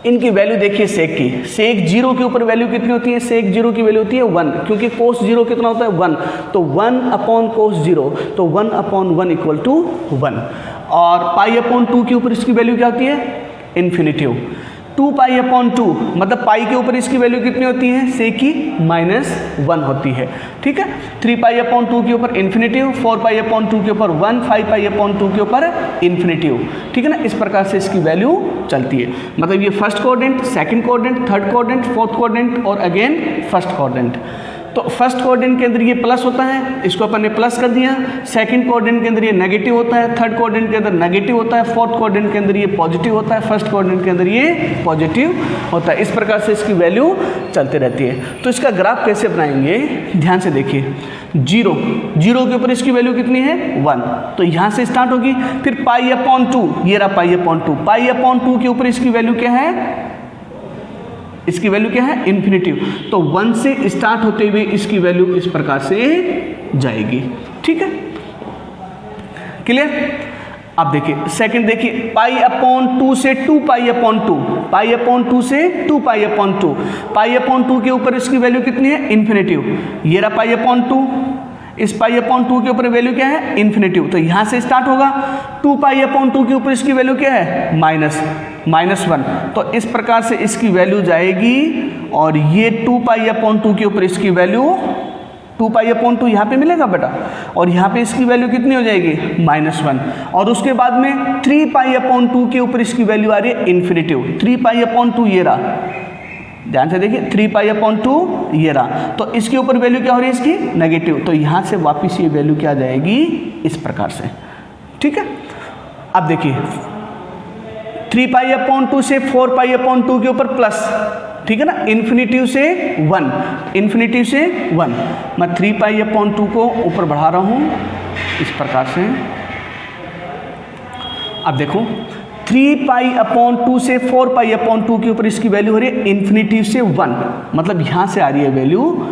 Speaker 1: इनकी वैल्यू देखिए सेक की, सेक 0 के ऊपर वैल्यू कितनी होती है, सेक 0 की वैल्यू होती है 1, क्योंकि कोस 0 कितना होता है 1, तो 1 अपॉन कोस 0, तो 1 अपॉन 1 इक्वल टू 1। और पाई अपॉन 2 के ऊपर इसकी वैल्यू क्या होती है, इन्फिनिटिव। 2 पाई अपॉन 2 मतलब पाई के ऊपर इसकी वैल्यू कितनी होती है, सेक की -1 होती है, ठीक है। 3 पाई अपॉन 2 के ऊपर इन्फिनिटिव, 4 पाई अपॉन 2 के ऊपर 1, 5 पाई अपॉन 2 के ऊपर इन्फिनिटिव, ठीक है ना। इस प्रकार से इसकी वैल्यू चलती है, मतलब ये first quadrant, second quadrant, third quadrant, fourth quadrant और अगेन फर्स्ट क्वाड्रेंट। तो फर्स्ट क्वाड्रेंट के अंदर ये प्लस होता है, इसको अपन ने प्लस कर दिया। सेकंड क्वाड्रेंट के अंदर ये नेगेटिव होता है, थर्ड क्वाड्रेंट के अंदर नेगेटिव होता है, फोर्थ क्वाड्रेंट के अंदर ये पॉजिटिव होता है, फर्स्ट क्वाड्रेंट के अंदर ये पॉजिटिव होता है। इस प्रकार से इसकी वैल्यू चलती रहती है। तो इसका ग्राफ कैसे बनाएंगे, ध्यान से देखिए। 0 के ऊपर इसकी वैल्यू कितनी है, 1, तो यहाँ से स्टार्ट होगी। फिर पाई अपॉन 2, ये रहा पाई अपॉन 2, पाई अपॉन 2 के ऊपर इसकी वैल्यू क्या है, इसकी वैल्यू क्या है, इन्फिनिटिव। तो 1 से स्टार्ट होते हुए इसकी वैल्यू इस प्रकार से जाएगी, ठीक है, क्लियर। अब देखिए सेकंड, देखिए पाई अपॉन 2 से 2 पाई अपॉन 2, पाई अपॉन 2 से 2 पाई अपॉन 2, पाई अपॉन 2 के ऊपर इसकी वैल्यू कितनी है, इन्फिनिटिव। ये रहा पाई अपॉन 2, इस पाई अपॉन 2 के ऊपर वैल्यू क्या है, इन्फिनिटिव। तो यहाँ से स्टार्ट होगा। 2 पाई अपॉन 2 के ऊपर इसकी वैल्यू क्या है, -1। तो इस प्रकार से इसकी वैल्यू जाएगी। और ये 2 पाई अपॉन 2 के ऊपर इसकी वैल्यू 2 पाई अपॉन 2 यहाँ पे मिलेगा बेटा, और यहाँ पे इसकी वैल्यू कितनी हो जाएगी, -1। और उसके बाद में 3 पाई अपॉन 2 के ऊपर इसकी वैल्यू आ रही है इन्फिनिटिव। 3 पाई अपॉन 2 ये रहा, ध्यान से देखिए, 3 पाई अपॉन 2 ये रहा, तो इसके ऊपर वैल्यू क्या हो रही है, इसकी नेगेटिव। तो यहाँ से वापस ये वैल्यू क्या आ जाएगी, इस प्रकार से, ठीक है। अब देखिए 3 पाई अपॉन 2 से 4 पाई अपॉन 2 के ऊपर प्लस, ठीक है ना, इन्फिनिटिव से 1, इन्फिनिटिव से 1। मैं 3 पाई अपॉन 2 को ऊपर बढ़ा रहा हूँ इस प्रकार से। अब देखो 3 पाई अपॉन 2 से 4 पाई अपॉन 2 के ऊपर इसकी वैल्यू हो रही है इन्फिनिटिव से 1, मतलब यहाँ से आ रही है वैल्यू,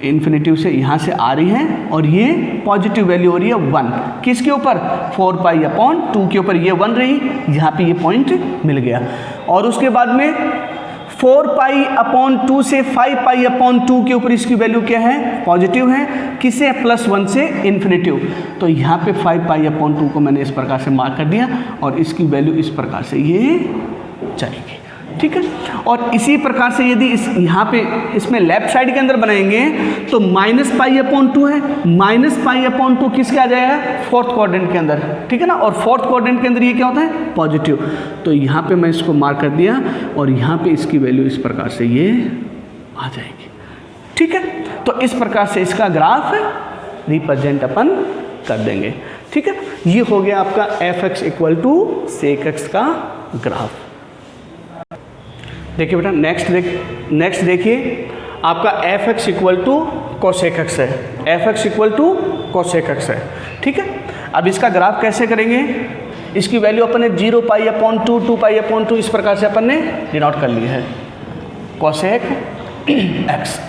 Speaker 1: इन्फिनिटिव से यहाँ से आ रही है, और ये पॉजिटिव वैल्यू हो रही है 1, किसके ऊपर, 4 पाई अपॉन 2 के ऊपर ये 1 रही, यहाँ पे ये पॉइंट मिल गया। और उसके बाद में 4 पाई अपॉन 2 से 5 पाई अपॉन 2 के ऊपर इसकी वैल्यू क्या है, पॉजिटिव है, किसे, +1 से इन्फिनिटिव। तो यहाँ पे 5 पाई अपॉन 2 को मैंने इस प्रकार से मार्क कर दिया, और इसकी वैल्यू इस प्रकार से ये चलेगी, ठीक है। और इसी प्रकार से यदि इस यहाँ पे इसमें लेफ्ट साइड के अंदर बनाएंगे तो -पाई अपॉन 2 है, -पाई अपॉन 2 किसके आ जाएगा, फोर्थ क्वाड्रेंट के अंदर, ठीक है ना। और फोर्थ क्वाड्रेंट के अंदर ये क्या होता है, पॉजिटिव। तो यहाँ पे मैं इसको मार्क कर दिया, और यहाँ पे इसकी वैल्यू इस प्रकार से ये आ जाएगी, ठीक है। तो इस प्रकार से इसका ग्राफ रिप्रेजेंट अपन कर देंगे, ठीक है। ये हो गया आपका f(x) = sec x का ग्राफ। देखिए बेटा नेक्स्ट देखिए आपका f(x) = cosec x है, f(x) = cosec x है, ठीक है। अब इसका ग्राफ कैसे करेंगे, इसकी वैल्यू अपन ने 0 पाई अपॉन 2, 2 पाई अपॉन 2 इस प्रकार से अपन ने डिनोट कर ली है, cosec x।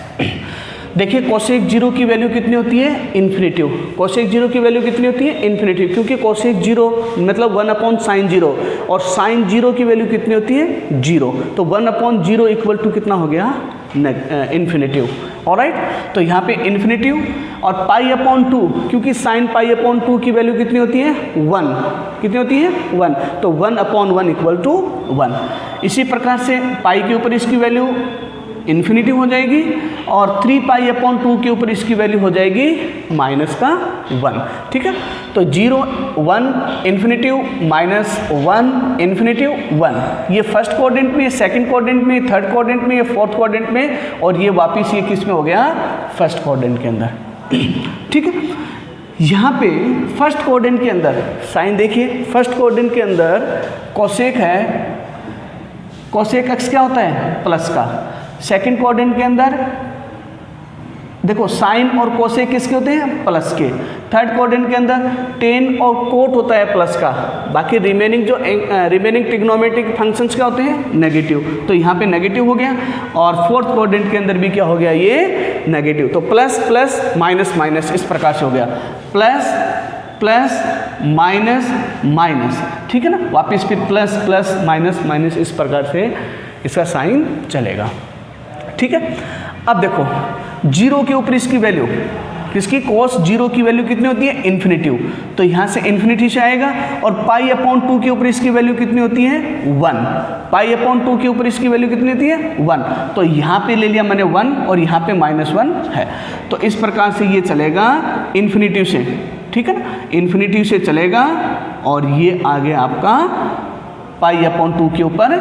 Speaker 1: देखिए cosec 0 की वैल्यू कितनी होती है, इन्फिनिटिव। cosec 0 की वैल्यू कितनी होती है, इन्फिनिटिव, क्योंकि cosec 0 मतलब 1/sin 0, और sin 0 की वैल्यू कितनी होती है, 0। तो 1/0 इक्वल टू कितना हो गया, इन्फिनिटिव, ऑलराइट। तो यहाँ पे इन्फिनिटिव, और पाई अपॉन 2, क्योंकि sin पाई अपॉन 2 की वैल्यू कितनी होती है, 1, कितनी होती है, 1। तो 1/1 = 1। इसी प्रकार से पाई के ऊपर इसकी वैल्यू इन्फिनिटी हो जाएगी और 3π/2 के ऊपर इसकी वैल्यू हो जाएगी -1, ठीक है। तो 0 1 इन्फिनिटी -1 इन्फिनिटी 1, ये फर्स्ट क्वाड्रेंट में, सेकंड क्वाड्रेंट में, थर्ड क्वाड्रेंट में, फोर्थ क्वाड्रेंट में, और ये वापस ये किस में हो गया, फर्स्ट क्वाड्रेंट के अंदर, ठीक है। यहाँ पे फर्स्ट क्वाड्रेंट के अंदर साइन देखिए, फर्स्ट क्वाड्रेंट के अंदर कोसेक है, कोसेक x क्या होता है, प्लस का। सेकंड क्वाड्रेंट के अंदर देखो साइन और कोसेक किसके होते हैं, प्लस के। थर्ड क्वाड्रेंट के अंदर टेन और कोट होता है प्लस का। बाकी रिमेनिंग जो रिमेनिंग ट्रिग्नोमेट्रिक फंक्शंस क्या होते हैं, नेगेटिव। तो यहाँ पे नेगेटिव हो गया, और फोर्थ क्वाड्रेंट के अंदर भी क्या हो गया, ये नेगेटिव। तो प्लस प्लस माइनस माइनस इस प्रकार से हो गया, प्लस प्लस माइनस माइनस, ठीक है ना। वापस फिर प्लस प्लस माइनस माइनस इस प्रकार से इसका साइन चलेगा, ठीक है। अब देखो 0 के ऊपर इसकी वैल्यू, किसकी, cos 0 की वैल्यू कितनी होती है, इन्फिनिटिव। तो यहाँ से इन्फिनिटी से आएगा, और π/2 के ऊपर इसकी वैल्यू कितनी होती है, 1। π/2 के ऊपर इसकी वैल्यू कितनी होती है, 1। तो यहाँ पे ले लिया मैंने 1, और यहाँ पे -1 है। तो इस प्रकार से ये चलेगा इन्फिनिटिव से, ठीक है ना, इन्फिनिटिव से चलेगा, और ये आ गया आपका π/2 के ऊपर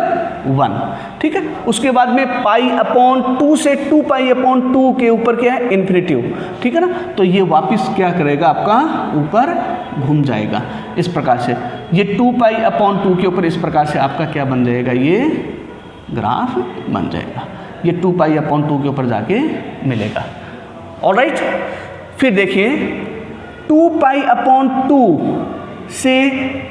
Speaker 1: 1, ठीक है। उसके बाद में π/2 से 2π/2 के ऊपर क्या है, इन्फिनिटिव, ठीक है ना। तो ये वापस क्या करेगा, आपका ऊपर घूम जाएगा इस प्रकार से। ये 2π/2 के ऊपर इस प्रकार से आपका क्या बन जाएगा, ये ग्राफ बन जाएगा, ये 2π/2 के ऊपर जाके मिलेगा। ऑलराइट, फिर देखिए 2π/2 से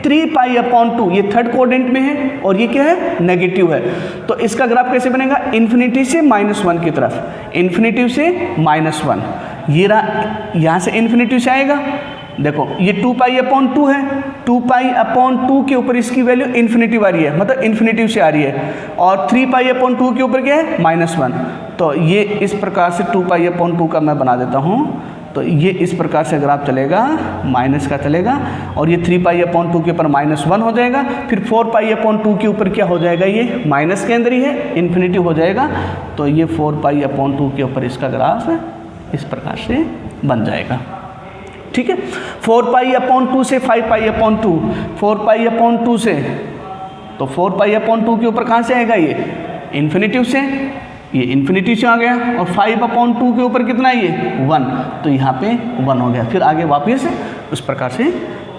Speaker 1: 3π/2, ये थर्ड क्वाड्रेंट में है, और ये क्या है, नेगेटिव है। तो इसका ग्राफ कैसे बनेगा, इन्फिनिटी से -1 की तरफ, इन्फिनिटी से -1, ये रहा, यहाँ से इन्फिनिटी से आएगा। देखो ये 2π/2 है, 2π/2 के ऊपर इसकी वैल्यू इन्फिनिटी आ रही है, मतलब इन्फिनिटी से आ रही है, और 3π/2 के ऊपर क्या है, -1। तो ये इस प्रकार से 2π/2 का मैं बना देता हूँ। तो ये इस प्रकार से ग्राफ चलेगा, माइनस का चलेगा, और ये 3π/2 के ऊपर -1 हो जाएगा। फिर 4π/2 के ऊपर क्या हो जाएगा, ये माइनस के अंदर ही है, इन्फिनिटी हो जाएगा। तो ये 4π/2 के ऊपर इसका ग्राफ इस प्रकार से बन जाएगा, ठीक है। 4π/2 से 5π/2, 4π/2 से, तो 4π/2 के ऊपर कहाँ से आएगा, ये इन्फिनिटी से, ये इन्फिनिटी से आ गया, और 5/2 के ऊपर कितना है, ये 1। तो यहाँ पे 1 हो गया। फिर आगे वापस उस प्रकार से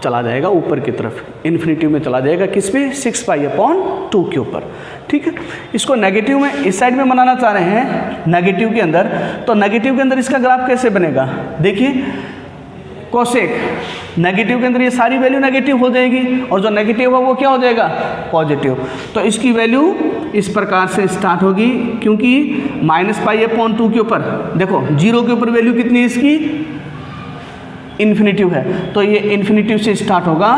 Speaker 1: चला जाएगा ऊपर की तरफ, इन्फिनिटी में चला जाएगा, किस पे, 6π/2 के ऊपर, ठीक है। इसको नेगेटिव में इस साइड में बनाना चाह रहे हैं, नेगेटिव के अंदर। तो नेगेटिव के अंदर इसका ग्राफ कैसे बनेगा, देखिए कोसेक, नेगेटिव के अंदर ये सारी वैल्यू नेगेटिव हो जाएगी, और जो नेगेटिव है वो क्या हो जाएगा, पॉजिटिव। तो इसकी वैल्यू इस प्रकार से स्टार्ट होगी, क्योंकि -π/2 के ऊपर देखो 0 के ऊपर वैल्यू कितनी है इसकी, इन्फिनिटिव है, तो ये इन्फिनिटिव से स्टार्ट होगा।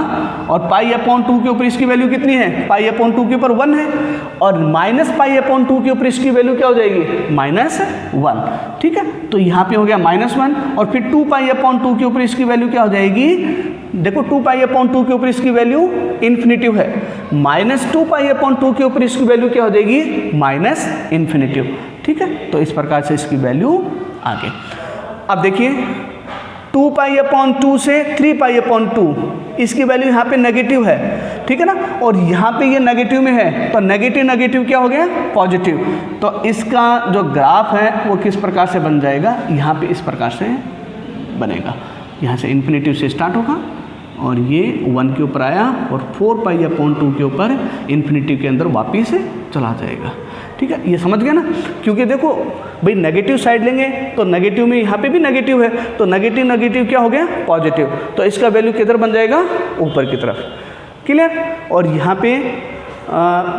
Speaker 1: और π/2 के ऊपर इसकी वैल्यू कितनी है, π/2 के ऊपर 1 है, और -π/2 के ऊपर इसकी वैल्यू क्या हो जाएगी, -1, ठीक है। तो यहाँ पे हो गया -1, और फिर 2π/2 के ऊपर इसकी वैल्यू क्या हो जाएगी, देखो 2π/2 के ऊपर इसकी वैल्यू इन्फिनिटिव है, -2π/2 के ऊपर इसकी वैल्यू क्या हो जाएगी, -इन्फिनिटिव, ठीक है। तो इस प्रकार से इसकी वैल्यू आगे। अब देखिए 2π/2 से 3π/2, इसकी वैल्यू यहाँ पे नेगेटिव है, ठीक है ना, और यहाँ पे ये नेगेटिव में है, तो नेगेटिव नेगेटिव क्या हो गया, पॉजिटिव। तो इसका जो ग्राफ है वो किस प्रकार से बन जाएगा, यहाँ पे इस प्रकार से बनेगा, यहाँ से इन्फिनिटिव से स्टार्ट होगा, और ये 1 के ऊपर आया, और 4π/2 के ऊपर इन्फिनिटी के अंदर वापिस चला जाएगा, ठीक है। ये समझ गया ना, क्योंकि देखो भाई नेगेटिव साइड लेंगे तो नेगेटिव में यहाँ पे भी नेगेटिव है, तो नेगेटिव नेगेटिव क्या हो गया, पॉजिटिव। तो इसका वैल्यू किधर बन जाएगा, ऊपर की तरफ, क्लियर। और यहाँ पे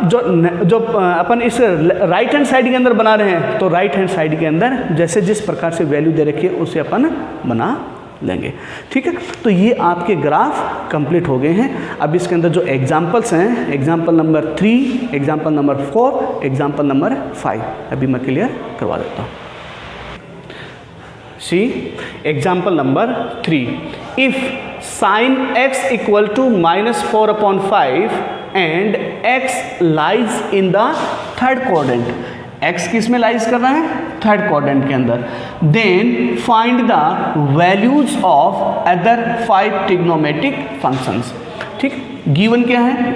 Speaker 1: जो अपन इस राइट हैंड साइड के अंदर बना रहे हैं, तो राइट हैंड साइड के अंदर जैसे जिस प्रकार से वैल्यू दे रखी है उसे अपन बना लेंगे, ठीक है। तो ये आपके ग्राफ कंप्लीट हो गए हैं। अब इसके अंदर जो एग्जाम्पल्स हैं, example number 3, example number 4, example number 5 अभी मैं क्लियर करवा देता हूँ। See example number 3, if sin x equal to -4/5 and x lies in the third quadrant x किस में लाइज कर रहा है, थर्ड क्वाड्रेंट के अंदर। Then find the values of other 5 trigonometric functions. ठीक, गिवन क्या है,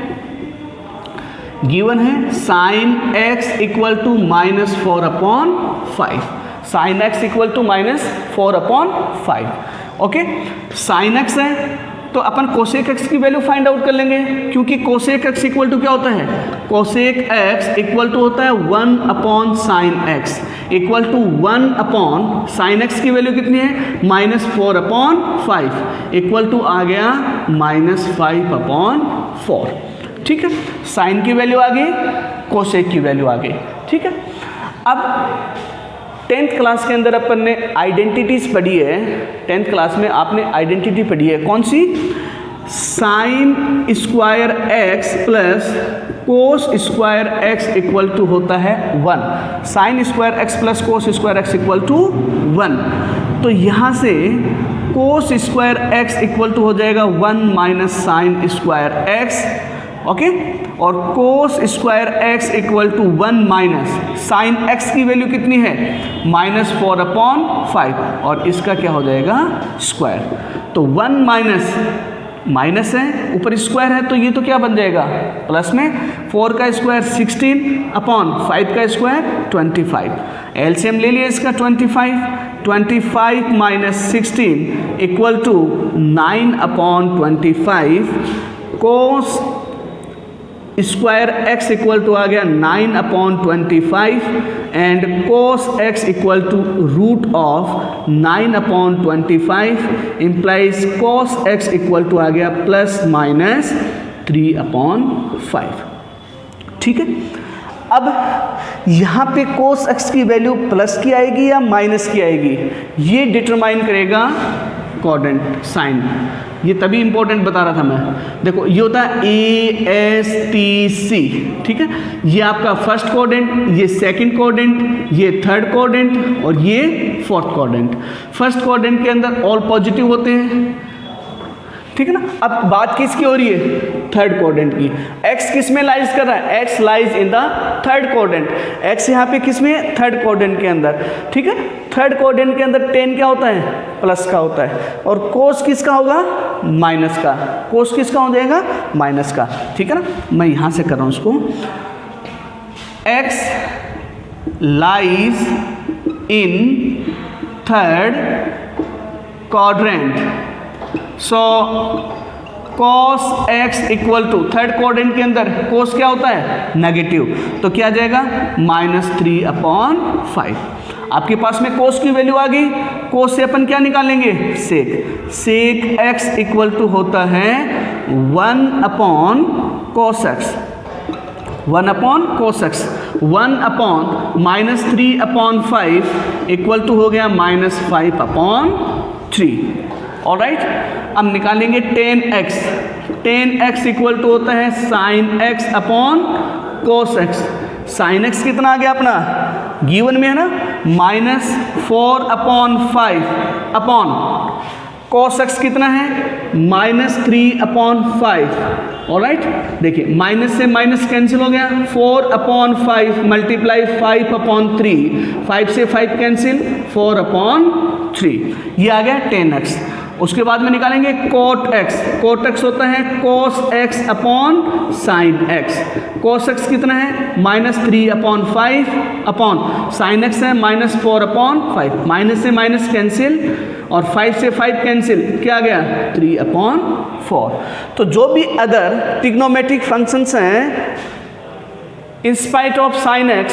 Speaker 1: गिवन है sine x equal to -4/5, sine x equal to -4/5। Okay, sine x है तो अपन कोसेक x की वैल्यू फाइंड आउट कर लेंगे, क्योंकि कोसेक x इक्वल टू क्या होता है, कोसेक x इक्वल टू होता है 1/sin x equal to 1/sin x की वैल्यू कितनी है, -4/5 इक्वल टू आ गया -5/4। ठीक है, साइन की वैल्यू आ गई, कोसेक की वैल्यू आ गई। ठीक है, अब 10th क्लास के अंदर अपन ने आइडेंटिटीज पढ़ी है, 10th क्लास में आपने आइडेंटिटी पढ़ी है, कौन सी, sine square x plus cos square x equal to होता है 1, sine square x plus cos square x equal to 1। तो यहाँ से cos square x equal to हो जाएगा 1 minus sine square x। Okay, और cos square x equal to 1 minus sine x की value कितनी है, -4/5, और इसका क्या हो जाएगा, स्क्वायर। तो 1 माइनस है, ऊपर स्क्वायर है, तो ये तो क्या बन जाएगा, प्लस में 4 का स्क्वायर 16/5 का स्क्वायर 25। एलसीएम ले लिया इसका 25 minus 16 equal to 9/25। Cos square x equal to आ गया 9/25 and cos x equal to root of 9/25 implies cos x equal to आ गया ±3/5। ठीक है, अब यहाँ पे कोस x की वैल्यू प्लस की आएगी या माइनस की आएगी, ये डिटरमाइन करेगा क्वाड्रेंट साइन। ये तभी इंपॉर्टेंट बता रहा था मैं। देखो ये होता है ASTC, ठीक है, ये आपका फर्स्ट क्वाड्रेंट, ये सेकंड क्वाड्रेंट, ये थर्ड क्वाड्रेंट और ये फोर्थ क्वाड्रेंट। फर्स्ट क्वाड्रेंट के अंदर ऑल पॉजिटिव होते हैं, ठीक है ना। अब बात किसकी हो रही है, थर्ड क्वाड्रेंट की। x किस में लाइज कर रहा है, x lies in the third quadrant. x यहाँ पे किस में, थर्ड क्वाड्रेंट के अंदर, ठीक है। थर्ड क्वाड्रेंट के अंदर tan क्या होता है, प्लस का होता है, और कोस किसका होगा, माइनस का। कोस किसका हो जाएगा, माइनस का, ठीक है ना। मैं यहाँ से कर रहा हूँ इसको, x lies in third quadrant, so cos x equal to, third quadrant के अंदर cos क्या होता है, नेगेटिव, तो क्या आ जाएगा -3/5। आपके पास में cos की वैल्यू आ गई, cos से अपन क्या निकालेंगे, सेक। सेक x इक्वल टू होता है 1/cos x, 1/cos x, 1/-3/5 equal to हो गया -5/3। ऑलराइट, अब निकालेंगे tan x। tan x equal to होता है sin x/cos x। sin x कितना आ गया अपना, गिवन में है ना, -4/5 अपॉन cos x कितना है, -3/5। ऑलराइट, देखिए माइनस से माइनस कैंसिल हो गया, 4/5 मल्टीप्लाई 5/3, 5 से 5 कैंसिल, 4/3, ये आ गया tan x। उसके बाद में निकालेंगे cot x। cot x होता है cos x/sin x। cos x कितना है, -3/5 अपॉन sin x है -4/5, माइनस से माइनस कैंसिल और 5 से 5 कैंसिल, क्या आ गया 3/4। तो जो भी अदर ट्रिग्नोमेट्रिक फंक्शंस हैं इंस्पाइट ऑफ sin x,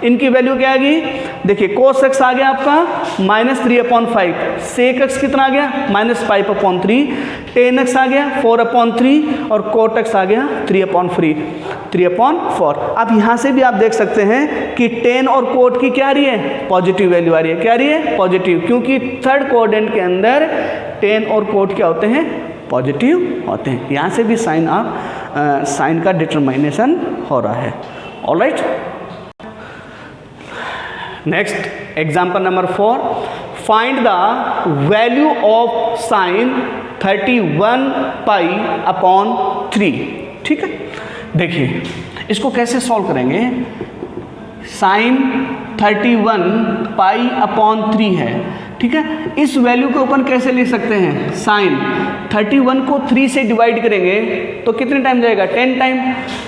Speaker 1: इनकी वैल्यू क्या आ गई, देखिए cos x आ गया आपका -3/5, sec x कितना आ गया -5/3, tan x आ गया 4/3 और cot x आ गया 3/4। अब यहाँ से भी आप देख सकते हैं कि tan और cot की क्या आ रही है, पॉजिटिव वैल्यू आ रही है। क्या आ रही है, पॉजिटिव, क्योंकि थर्ड क्वाड्रेंट के अंदर tan और cot क्या होते हैं, पॉजिटिव होते हैं। यहाँ से भी साइन साइन का डिटरमिनेशन हो रहा है। Alright, next example number 4, find the value of sine 31π/3। ठीक है, देखिए इसको कैसे सॉल्व करेंगे। साइन 31 पाई अपॉन 3 है, ठीक है। इस वैल्यू को अपन कैसे लिख सकते हैं, साइन 31 को 3 से डिवाइड करेंगे तो कितने टाइम जाएगा, 10 टाइम।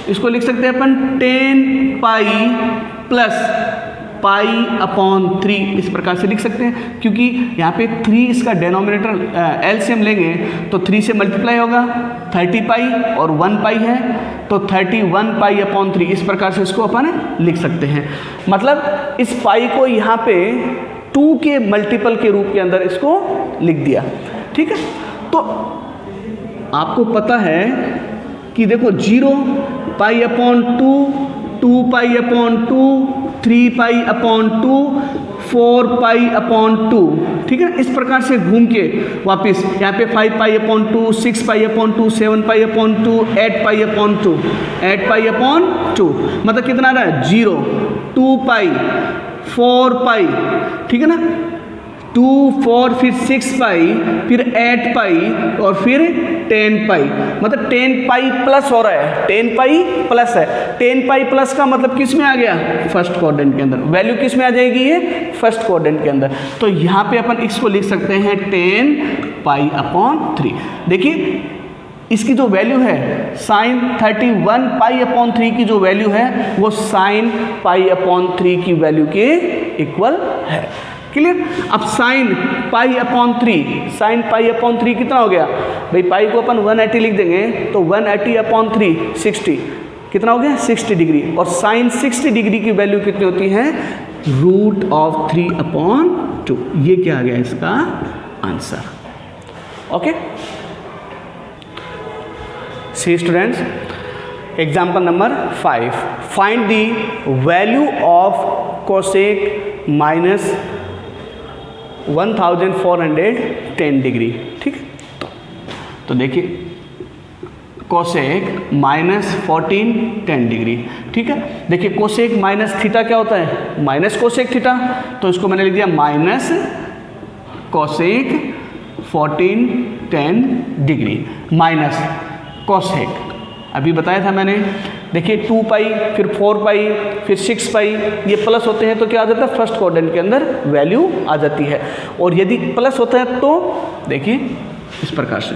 Speaker 1: इसको लिख सकते हैं अपन 10 पाई प्लस पाई अपॉन 3, इस प्रकार से लिख सकते हैं, क्योंकि यहाँ पे 3 इसका डेनोमिनेटर एलसीएम लेंगे तो 3 से मल्टीप्लाई होगा, 30 पाई और 1 पाई है तो 31 पाई अपॉन 3, इस प्रकार से इसको अपन लिख सकते हैं। मतलब इस पाई को यहाँ पे 2 के मल्टीपल के रूप के अंदर इसको लिख दिया, ठीक है। तो आपको पता है कि देखो 0 pi upon 2, 2 pi upon 2, 3 pi upon 2, 4 pi upon 2, ठीक है। इस प्रकार से घूम के वापस यहाँ पे 5 pi upon 2, 6 pi upon 2, 7 pi upon 2, 8 pi upon 2, 8 pi upon 2, मतलब कितना आ रहा है 0, 2 पाई, 4 पाई, ठीक है ना, 2, 4, फिर 6 पाई, फिर 8 पाई और फिर 10 पाई, मतलब 10 पाई प्लस हो रहा है, 10 पाई प्लस है। 10 पाई प्लस का मतलब किस में आ गया, फर्स्ट क्वाड्रेंट के अंदर। वैल्यू किस में आ जाएगी, ये फर्स्ट क्वाड्रेंट के अंदर। तो यहाँ पे अपन इसको लिख सकते हैं 10 पाई अपॉन 3। देखिए इसकी जो वैल्यू है साइन 31 पाई अपॉन 3 की जो वैल्यू है वो साइन पाई अपॉन 3 की वैल्यू के इक्वल है। क्लियर। अब sine pi upon 3, sine pi upon 3 कितना हो गया भाई, पाई को अपन 180 लिख देंगे तो 180 अपॉन 3 60, कितना हो गया 60 डिग्री। और साइन 60 डिग्री की वैल्यू कितनी होती है, रूट ऑफ 3 अपॉन 2। ये क्या आ गया इसका answer. Okay see students, example number 5, find the value of cosec minus 1410 degree, ठीक है। तो देखिए कोसेक माइनस 1410 डिग्री, ठीक है। देखिए कोसेक माइनस थीटा क्या होता है, माइनस कोसेक थीटा, तो इसको मैंने लिख दिया minus cosec 1410 degree minus cosec, अभी बताया था मैंने। देखिए 2 पाई, फिर 4 पाई, फिर 6 पाई, ये प्लस होते हैं तो क्या आ जाता है, फर्स्ट क्वाड्रेंट के अंदर वैल्यू आ जाती है। और यदि प्लस होता है तो देखिए इस प्रकार से,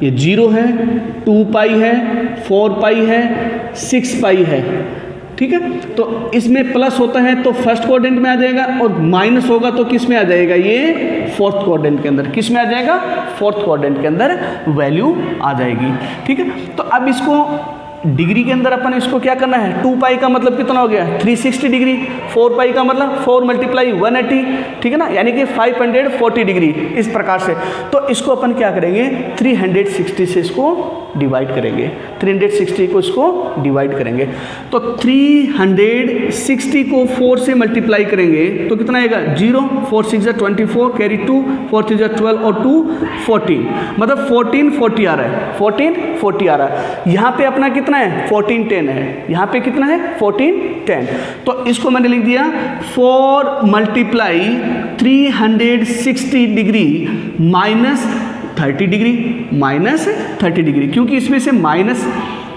Speaker 1: ये 0 है, 2 पाई है, 4 पाई है, 6 पाई है, ठीक है। तो इसमें प्लस होता है तो फर्स्ट क्वाड्रेंट में आ जाएगा और माइनस होगा तो किस में आ जाएगा, ये फोर्थ क्वाड्रेंट के अंदर। किस में आ जाएगा, फोर्थ क्वाड्रेंट के अंदर वैल्यू आ जाएगी, ठीक है। तो अब इसको डिग्री के अंदर अपन इसको क्या करना है, 2 पाई का मतलब कितना हो गया 360 डिग्री, 4 पाई का मतलब 4 मल्टीप्लाई 180, ठीक है ना, यानी कि 540 डिग्री, इस प्रकार से। तो इसको अपन क्या करेंगे, 360 से इसको डिवाइड करेंगे, 360 को इसको डिवाइड करेंगे। तो 360 को 4 से मल्टीप्लाई करेंगे तो कितना आएगा 0, 4 6 24, कैरी 2, 4 3 12 और 2 14, मतलब 1440 आ रहा है, 1440 आ रहा है। यहाँ पे अपना कितना है 1410 है, यहाँ पे कितना है 1410। तो इसको मैंने लिख दिया 4 multiply 360 degree minus 30 degree, minus 30 degree, क्योंकि इसमें से माइनस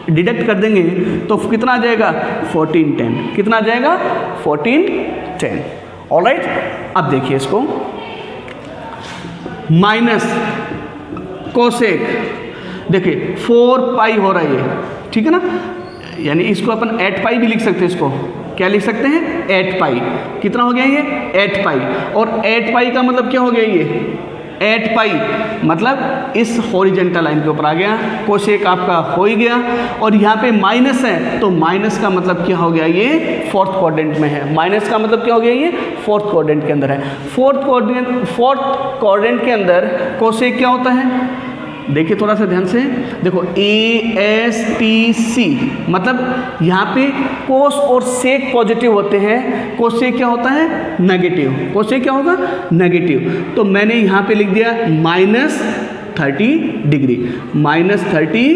Speaker 1: डिडक्ट कर देंगे तो कितना आ जाएगा 1410, कितना आ जाएगा 1410। ऑलराइट, अब देखिए इसको माइनस कोसेक, देखिए 4 पाई हो रहा है, ठीक है ना, यानी इसको अपन 8 पाई भी लिख सकते हैं। इसको क्या लिख सकते हैं 8 पाई, कितना हो गया ये 8 पाई। और 8 पाई का मतलब क्या हो गया, ये 8 पाई मतलब इस हॉरिजेंटल लाइन के ऊपर आ गया, कोसेक आपका हो ही गया। और यहाँ पे माइनस है तो माइनस का मतलब क्या हो गया, ये फोर्थ क्वाड्रेंट में है, माइनस का मतलब क्या हो गया, ये फोर्थ क्वाड्रेंट के अंदर है। फोर्थ क्वाड्रेंट के अंदर कोसेक क्या होता है, देखिए थोड़ा सा ध्यान से देखो, ASTC, मतलब यहाँ पे कोस और सेक पॉजिटिव होते हैं, कोसेक क्या होता है नेगेटिव, कोसेक क्या होगा नेगेटिव। तो मैंने यहाँ पे लिख दिया माइनस 30 डिग्री, माइनस 30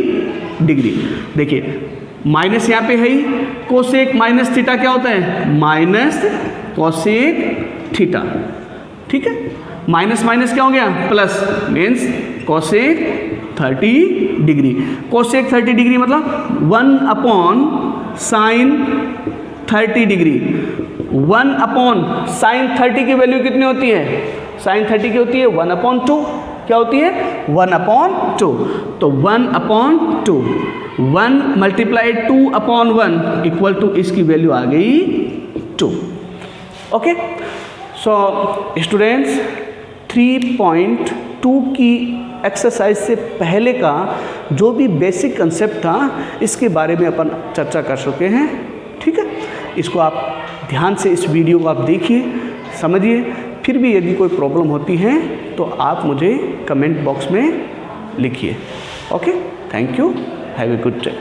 Speaker 1: डिग्री। देखिए माइनस यहाँ पे है ही, कोसेक माइनस थीटा क्या होता है माइनस कोसेक थीटा, ठीक है। माइनस माइनस क्या हो गया plus, means cosec 30 degree. Cosec 30 degree मतलब 1 upon sine 30 degree. 1 upon sine 30 की वैल्यू कितनी होती है? साइन 30 की होती है 1/2। क्या होती है? 1/2। तो 1/2, 1 मल्टीप्लाई 2/1 इक्वल टू इसकी वैल्यू आ गई 2। ओके, सो स्टूडेंट्स 3.2 की एक्सरसाइज से पहले का जो भी बेसिक कंसेप्ट था इसके बारे में अपन चर्चा कर चुके हैं। ठीक है, इसको आप ध्यान से इस वीडियो को आप देखिए, समझिए। फिर भी यदि कोई प्रॉब्लम होती है तो आप मुझे कमेंट बॉक्स में लिखिए। Okay, thank you, have a good day.